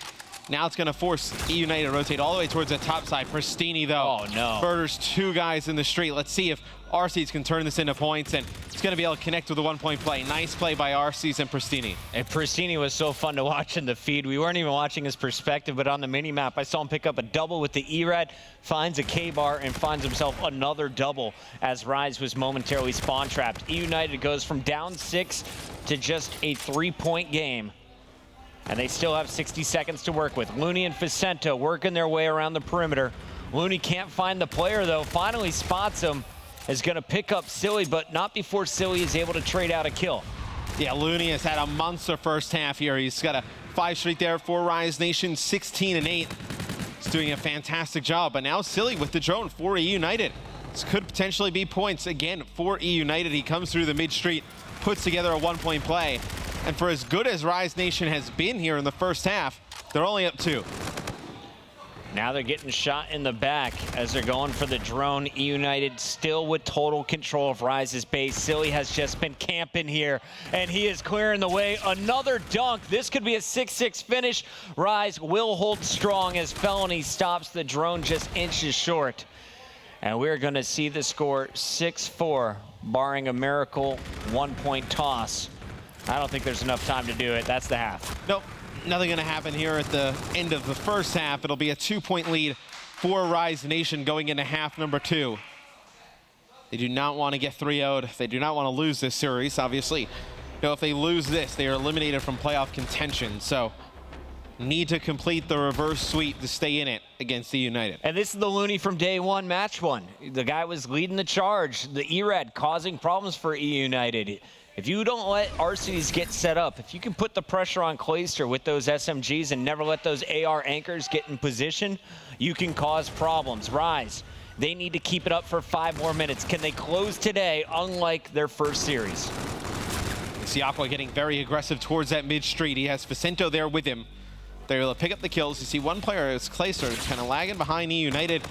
now it's going to force eUnited to rotate all the way towards the top side. Pristini, though. Oh, no. Murders 2 guys in the street. Let's see if Arcees can turn this into points, and it's going to be able to connect with a 1-point play. Nice play by Arcees and Pristini. And Pristini was so fun to watch in the feed. We weren't even watching his perspective, but on the mini-map, I saw him pick up a double with the E-Red, finds a K-bar, and finds himself another double as Rise was momentarily spawn-trapped. eUnited goes from down 6 to just a 3-point game. And they still have 60 seconds to work with. Looney and Facento working their way around the perimeter. Looney can't find the player, though. Finally spots him. Is going to pick up Silly, but not before Silly is able to trade out a kill. Yeah, Looney has had a monster first half here. He's got a 5 streak there for Rise Nation, 16-8. He's doing a fantastic job. But now Silly with the drone for eUnited. This could potentially be points again for eUnited. He comes through the mid-street, puts together a 1-point play. And for as good as Rise Nation has been here in the first half, they're only up 2. Now they're getting shot in the back as they're going for the drone. eUnited still with total control of Rise's base. Silly has just been camping here, and he is clearing the way. Another dunk. This could be a 6-6 finish. Rise will hold strong as Felony stops the drone just inches short. And we're going to see the score 6-4, barring a miracle 1-point toss. I don't think there's enough time to do it. That's the half. Nope. Nothing going to happen here at the end of the first half. It'll be a 2-point lead for Rise Nation going into half number 2. They do not want to get 3-0'd. They do not want to lose this series, obviously. You know, if they lose this, they are eliminated from playoff contention. So need to complete the reverse sweep to stay in it against the eUnited. And this is the Looney from day one, match one. The guy was leading the charge. The E-Red causing problems for eUnited. If you don't let RCs get set up, if you can put the pressure on Clayster with those SMGs and never let those AR anchors get in position, you can cause problems. Rise, they need to keep it up for 5 more minutes. Can they close today, unlike their first series? You see Aqua getting very aggressive towards that mid street. He has Vicento there with him. They're able to pick up the kills. You see one player, it's Clayster, kind of lagging behind eUnited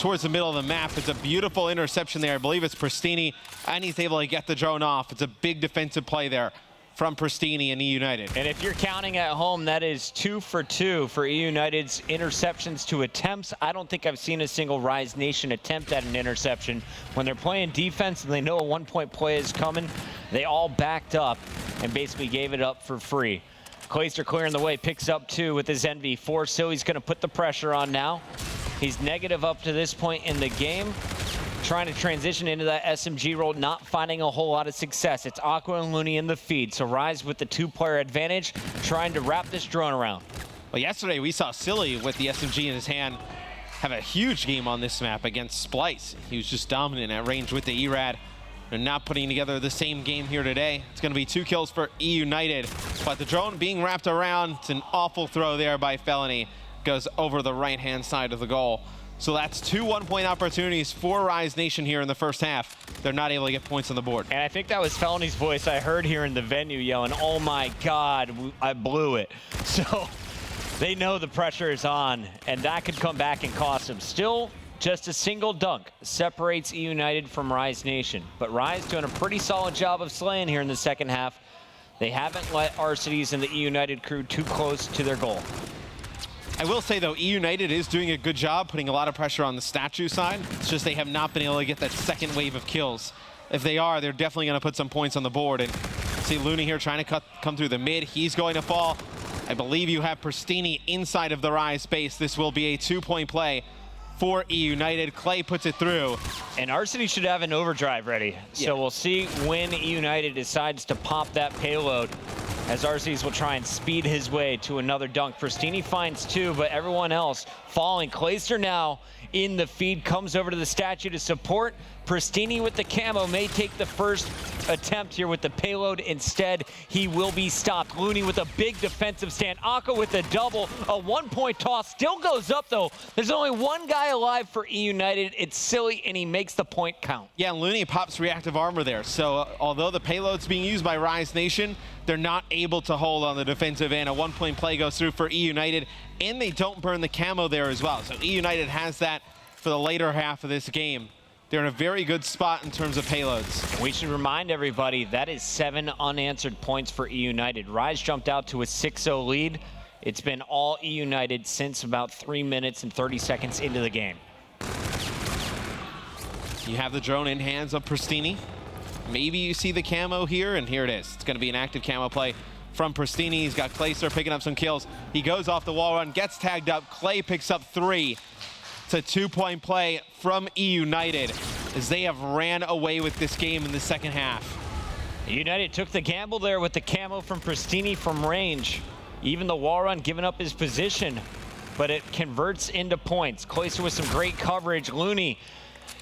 towards the middle of the map. It's a beautiful interception there. I believe it's Pristini, and he's able to get the drone off. It's a big defensive play there from Pristini and eUnited. And if you're counting at home, that is 2 for 2 for eUnited's interceptions to attempts. I don't think I've seen a single Rise Nation attempt at an interception. When they're playing defense and they know a 1-point play is coming, they all backed up and basically gave it up for free. Clayster clearing the way, picks up 2 with his NV4. Silly's going to put the pressure on now. He's negative up to this point in the game. Trying to transition into that SMG role, not finding a whole lot of success. It's Aqua and Looney in the feed, so Rise with the 2-player advantage, trying to wrap this drone around. Well, yesterday we saw Silly with the SMG in his hand have a huge game on this map against Splice. He was just dominant at range with the E-Rad. They're not putting together the same game here today. It's going to be 2 kills for eUnited, but the drone being wrapped around, it's an awful throw there by Felony. Goes over the right-hand side of the goal. So that's 2 1-point opportunities for Rise Nation here in the first half. They're not able to get points on the board. And I think that was Felony's voice I heard here in the venue yelling, "Oh my God, I blew it." So they know the pressure is on, and that could come back and cost them. Still, just a single dunk separates eUnited from Rise Nation. But Rise doing a pretty solid job of slaying here in the second half. They haven't let RCDs and the eUnited crew too close to their goal. I will say, though, eUnited is doing a good job putting a lot of pressure on the statue side. It's just they have not been able to get that second wave of kills. If they are, they're definitely going to put some points on the board. And see Looney here trying to come through the mid. He's going to fall. I believe you have Pristini inside of the Rise base. This will be a 2-point play for eUnited. Clay puts it through. And RCD should have an overdrive ready. So we'll see when eUnited decides to pop that payload, as RCDs will try and speed his way to another dunk. Pristini finds 2, but everyone else falling. Clayster now in the feed, comes over to the statue to support. Pristini with the camo may take the first attempt here with the payload. Instead, he will be stopped. Looney with a big defensive stand. Aqua with a double. A 1-point toss. Still goes up, though. There's only one guy alive for eUnited. It's Silly, and he makes the point count. Yeah, and Looney pops reactive armor there. So although the payload's being used by Rise Nation, they're not able to hold on the defensive end. A 1-point play goes through for eUnited, and they don't burn the camo there as well. So eUnited has that for the later half of this game. They're in a very good spot in terms of payloads. We should remind everybody that is 7 unanswered points for eUnited. Rise jumped out to a 6-0 lead. It's been all eUnited since about 3 minutes and 30 seconds into the game. You have the drone in hands of Pristini. Maybe you see the camo here, and here it is. It's going to be an active camo play from Pristini. He's got Clayster picking up some kills. He goes off the wall run, gets tagged up. Clay picks up 3. It's a 2-point play from eUnited as they have ran away with this game in the second half. eUnited took the gamble there with the camo from Pristini from range. Even the wall run giving up his position, but it converts into points. Clayster with some great coverage. Looney,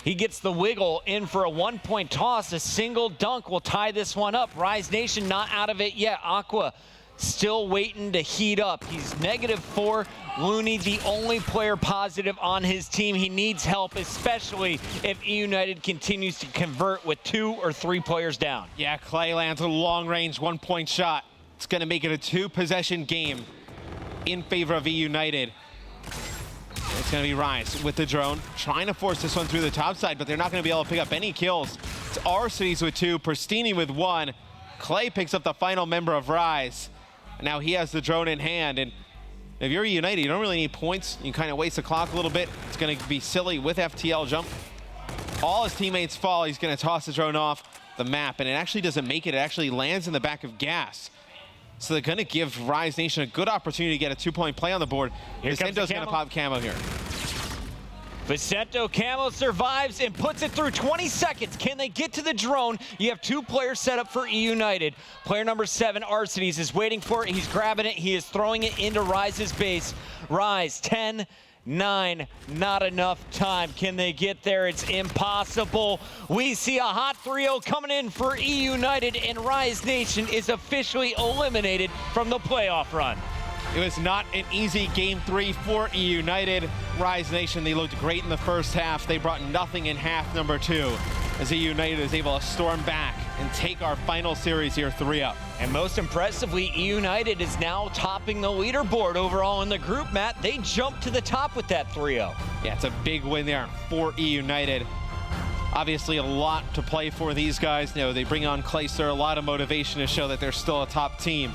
he gets the wiggle in for a 1-point toss. A single dunk will tie this one up. Rise Nation not out of it yet. Aqua still waiting to heat up. He's -4. Looney, the only player positive on his team. He needs help, especially if eUnited continues to convert with 2 or 3 players down. Yeah, Clay lands a long-range 1-point shot. It's going to make it a 2-possession game in favor of eUnited. It's going to be Rise with the drone, trying to force this one through the top side, but they're not going to be able to pick up any kills. It's Arcides with 2, Pristini with 1. Clay picks up the final member of Rise. Now he has the drone in hand, and if you're eUnited, you don't really need points. You kind of waste the clock a little bit. It's going to be silly with FTL jump. All his teammates fall. He's going to toss the drone off the map, and it actually doesn't make it. It actually lands in the back of Gas. So they're going to give Rise Nation a good opportunity to get a 2-point play on the board. Vicento's going to pop camo here. Vicento camo survives and puts it through 20 seconds. Can they get to the drone? You have 2 players set up for eUnited. Player number 7, Arcides, is waiting for it. He's grabbing it. He is throwing it into Rise's base. Rise, 10, 9, not enough time. Can they get there? It's impossible. We see a hot 3-0 coming in for eUnited, and Rise Nation is officially eliminated from the playoff run. It was not an easy game 3 for eUnited. Rise Nation, they looked great in the first half. They brought nothing in half number 2 as eUnited is able to storm back and take our final series here 3-0. And most impressively, eUnited is now topping the leaderboard overall in the group, Matt. They jumped to the top with that 3-0. Yeah, it's a big win there for eUnited. Obviously a lot to play for these guys. You know, they bring on Clayster, a lot of motivation to show that they're still a top team.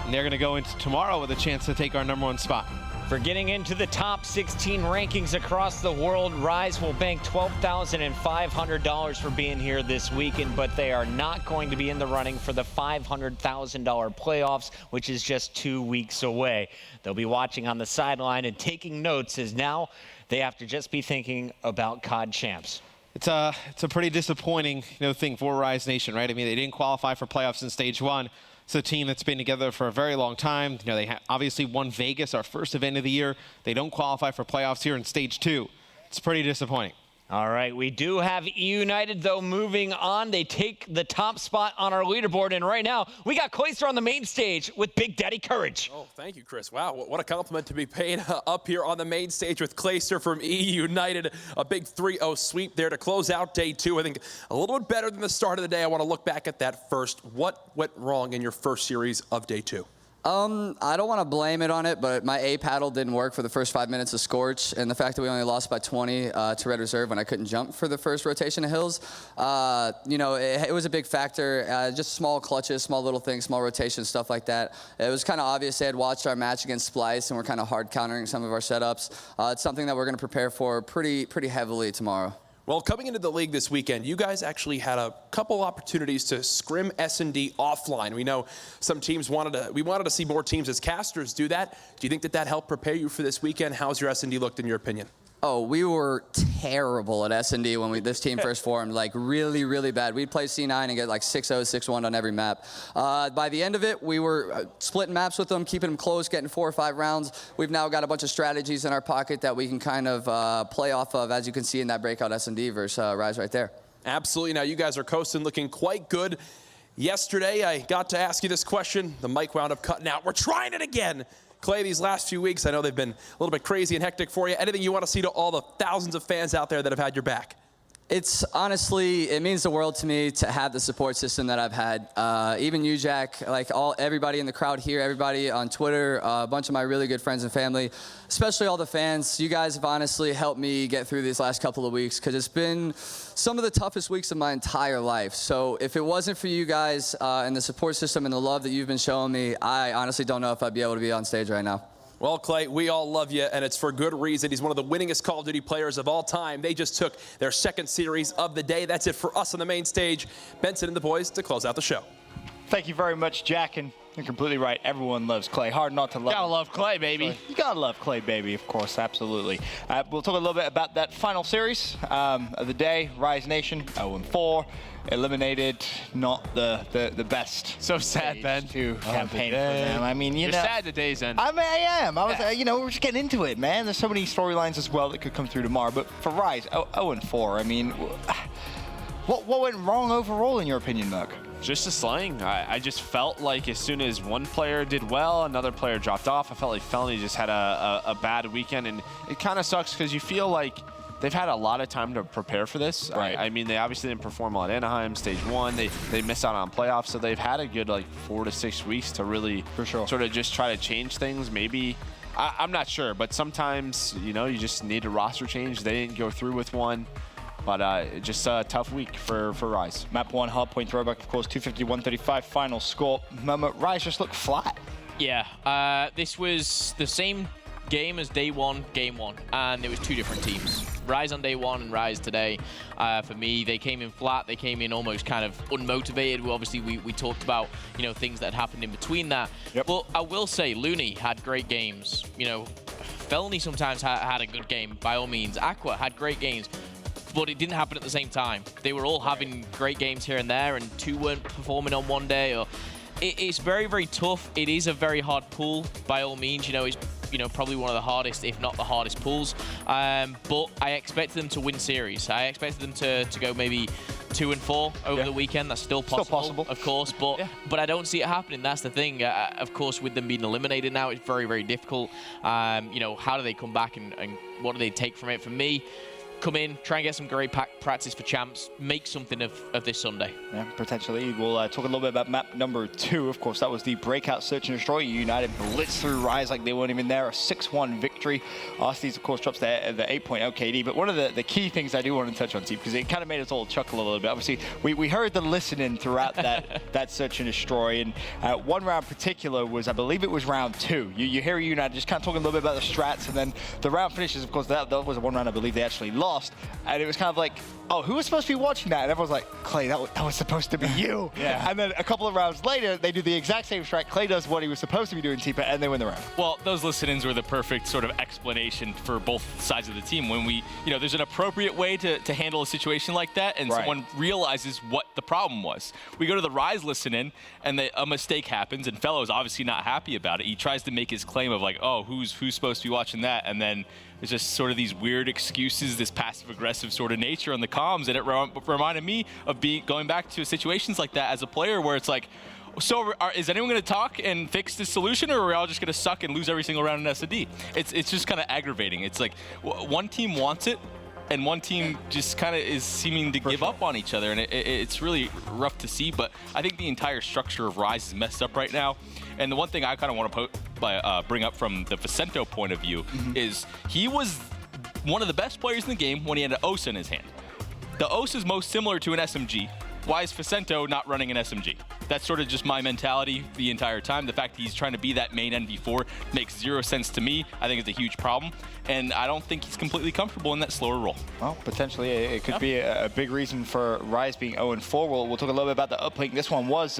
And they're going to go into tomorrow with a chance to take our #1 spot. For getting into the top 16 rankings across the world, Rise will bank $12,500 for being here this weekend, but they are not going to be in the running for the $500,000 playoffs, which is just 2 weeks away. They'll be watching on the sideline and taking notes, as now they have to just be thinking about COD champs. It's a pretty disappointing thing for Rise Nation, right? I mean, they didn't qualify for playoffs in Stage 1. It's a team that's been together for a very long time. They obviously won Vegas, our first event of the year. They don't qualify for playoffs here in Stage 2. It's pretty disappointing. All right, we do have eUnited, though, moving on. They take the top spot on our leaderboard, and right now, we got Clayster on the main stage with Big Daddy Courage. Oh, thank you, Chris. Wow, what a compliment to be paid up here on the main stage with Clayster from eUnited. A big 3-0 sweep there to close out day 2. I think a little bit better than the start of the day. I want to look back at that first. What went wrong in your first series of day 2? I don't want to blame it on it, but my A paddle didn't work for the first 5 minutes of Scorch, and the fact that we only lost by 20 to Red Reserve when I couldn't jump for the first rotation of Hills, it was a big factor. Just small clutches, small little things, small rotations, stuff like that. It was kind of obvious they had watched our match against Splice, and we're kind of hard countering some of our setups. It's something that we're going to prepare for pretty heavily tomorrow. Well, coming into the league this weekend, you guys actually had a couple opportunities to scrim S&D offline. We know some teams we wanted to see more teams as casters do that. Do you think that helped prepare you for this weekend? How's your S&D looked in your opinion? Oh, we were terrible at S&D when this team first formed, like really, really bad. We'd play C9 and get like 6-0, 6-1 on every map. By the end of it, we were splitting maps with them, keeping them close, getting 4 or 5 rounds. We've now got a bunch of strategies in our pocket that we can kind of play off of, as you can see in that breakout S&D versus Rise right there. Absolutely. Now you guys are coasting, looking quite good. Yesterday, I got to ask you this question. The mic wound up cutting out. We're trying it again. Clay, these last few weeks, I know they've been a little bit crazy and hectic for you. Anything you want to see to all the thousands of fans out there that have had your back? It's honestly, it means the world to me to have the support system that I've had. Even you, Jack, like everybody in the crowd here, everybody on Twitter, a bunch of my really good friends and family, especially all the fans. You guys have honestly helped me get through these last couple of weeks because it's been some of the toughest weeks of my entire life. So if it wasn't for you guys and the support system and the love that you've been showing me, I honestly don't know if I'd be able to be on stage right now. Well, Clay, we all love you, and it's for good reason. He's one of the winningest Call of Duty players of all time. They just took their second series of the day. That's it for us on the main stage. Benson and the boys to close out the show. Thank you very much, Jack, and you're completely right. Everyone loves Clay. Hard not to love him. Gotta love Clay, baby. You gotta love Clay, baby, of course, absolutely. We'll talk a little bit about that final series of the day. Rise Nation, 0-4. Eliminated, not the best. So sad, Ben. To campaign for them. I mean, You're sad the day's end. I mean, I am. I was, we're just getting into it, man. There's so many storylines as well that could come through tomorrow. But for Rise, 0-4. I mean, what went wrong overall in your opinion, Merc? Just the slaying. I just felt like as soon as one player did well, another player dropped off. I felt like Felony just had a bad weekend, and it kind of sucks because you feel like they've had a lot of time to prepare for this. Right. I mean, they obviously didn't perform well at Anaheim, Stage 1. They missed out on playoffs, so they've had a good 4 to 6 weeks to really sort of just try to change things. Maybe I'm not sure, but sometimes, you know, you just need a roster change. They didn't go through with one. But just a tough week for Rise. Map 1, Hardpoint throwback, of course, 250-135 final score. Rise just looked flat. Yeah, this was the same game as day one, game one, and it was two different teams. Rise on day one and Rise today. For me, they came in flat. They came in almost kind of unmotivated. Well, obviously, we talked about, you know, things that had happened in between that. Yep. But I will say, Looney had great games. You know, Felony sometimes had a good game, by all means. Aqua had great games. But it didn't happen at the same time. They were all having great games here and there, and two weren't performing on one day. Or it's very, very tough. It is a very hard pool, by all means. You know, it's probably one of the hardest, if not the hardest pools. But I expected them to win series. I expected them to go maybe 2-4 over the weekend. That's still possible, of course. But I don't see it happening. That's the thing. Of course, with them being eliminated now, it's very, very difficult. You know, how do they come back and what do they take from it? For me, come in, try and get some great practice for champs, make something of this Sunday. Yeah, potentially. We'll talk a little bit about map number 2. Of course, that was the breakout search and destroy. United blitz through Rise like they weren't even there. A 6-1 victory. RC's, of course, drops the 8.0 KD. But one of the key things I do want to touch on, Steve, because it kind of made us all chuckle a little bit. Obviously, we heard the listening throughout that search and destroy. And one round in particular was, I believe it was round 2. You hear United just kind of talking a little bit about the strats. And then the round finishes, of course, that was one round I believe they actually lost. And it was kind of like, oh, who was supposed to be watching that? And everyone's like, Clay, that was supposed to be you. Yeah. And then a couple of rounds later, they do the exact same strat. Clay does what he was supposed to be doing, Tipa, and they win the round. Well, those listen-ins were the perfect sort of explanation for both sides of the team. When there's an appropriate way to handle a situation like that, and someone realizes what the problem was. We go to the Rise listen-in, and a mistake happens, and Fellow's obviously not happy about it. He tries to make his claim of like, oh, who's supposed to be watching that? And then there's just sort of these weird excuses, this passive-aggressive sort of nature on the comms, and it reminded me of going back to situations like that as a player where it's like, so is anyone going to talk and fix this solution, or are we all just going to suck and lose every single round in S&D? It's just kind of aggravating. It's like one team wants it, and one team just kind of is seeming to give up on each other, and it's really rough to see. But I think the entire structure of Rise is messed up right now. And the one thing I kind of want to bring up from the Vicento point of view is he was one of the best players in the game when he had an OSA in his hand. The OSA is most similar to an SMG. Why is Vicento not running an SMG? That's sort of just my mentality the entire time. The fact that he's trying to be that main NV4 makes zero sense to me. I think it's a huge problem. And I don't think he's completely comfortable in that slower role. Well, potentially it could be a big reason for Rise being 0-4. We'll talk a little bit about the uplink. This one was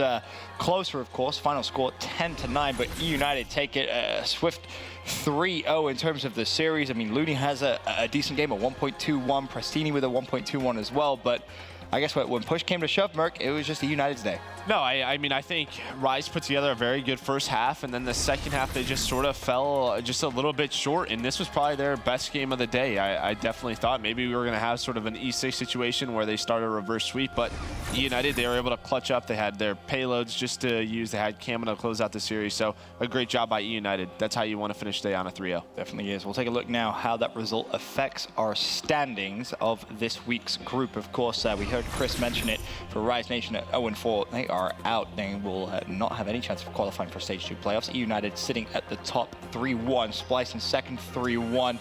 closer, of course. Final score 10-9, but eUnited take it swift 3-0 in terms of the series. I mean, Looney has a decent game, a 1.21. Prestini with a 1.21 as well, but I guess when push came to shove, Merc, it was just eUnited's day. No, I mean, I think Rise put together a very good first half, and then the second half, they just sort of fell just a little bit short, and this was probably their best game of the day. I definitely thought maybe we were going to have sort of an E6 situation where they started a reverse sweep, but eUnited, they were able to clutch up. They had their payloads just to use. They had Camo to close out the series, so a great job by eUnited. That's how you want to finish the day on a 3-0. Definitely is. We'll take a look now how that result affects our standings of this week's group. Of course, we heard Chris mention it for Rise Nation at 0-4. They are out. They will not have any chance of qualifying for Stage 2 playoffs. eUnited sitting at the top 3-1. Splice in second 3-1.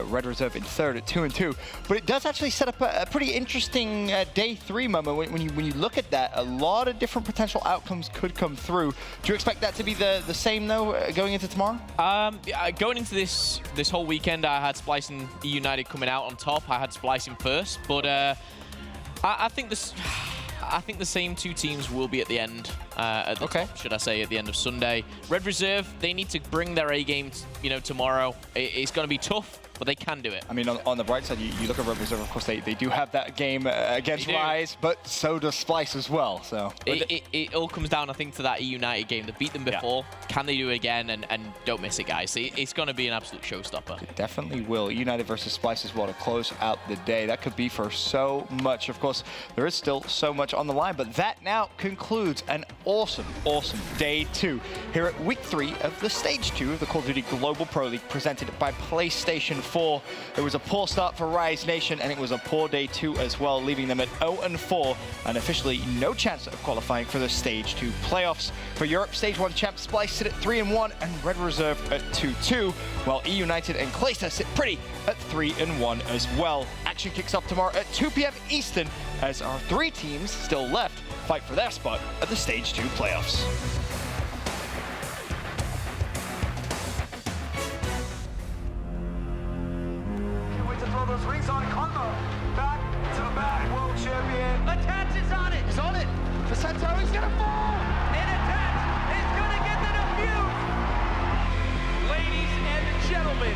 Red Reserve in third at 2-2. But it does actually set up a pretty interesting day 3 moment. When you look at that, a lot of different potential outcomes could come through. Do you expect that to be the same though going into tomorrow? Going into this whole weekend, I had Splice and eUnited coming out on top. I had Splice in first, but I think the same two teams will be at the end, at the top, should I say, at the end of Sunday. Red Reserve, they need to bring their A game, tomorrow. It's going to be tough, but they can do it. I mean, on the bright side, you look at Red Reserve, of course, they do have that game against Rise, but so does Splice as well. So it all comes down, I think, to that eUnited game. They beat them before. Yeah. Can they do it again? And don't miss it, guys. It's going to be an absolute showstopper. It definitely will. United versus Splice as well to close out the day. That could be for so much. Of course, there is still so much on the line, but that now concludes an awesome day 2 here at week 3 of the stage 2 of the Call of Duty Global Pro League presented by PlayStation 4. It was a poor start for Rise Nation, and it was a poor day 2 as well, leaving them at 0-4 and officially no chance of qualifying for the stage 2 playoffs. For Europe, stage 1 champs Splice sit at 3-1 and Red Reserve at 2-2, while eUnited and Clayster sit pretty at 3-1 as well. Action kicks off tomorrow at 2 p.m. Eastern as our 3 teams still left fight for their spot at the Stage 2 playoffs. Can't wait to throw those rings on combo. Back to the back, world champion. Attach is on it. He's on it. Vicento, he's gonna fall. And Attach is gonna get the defuse. Ladies and gentlemen,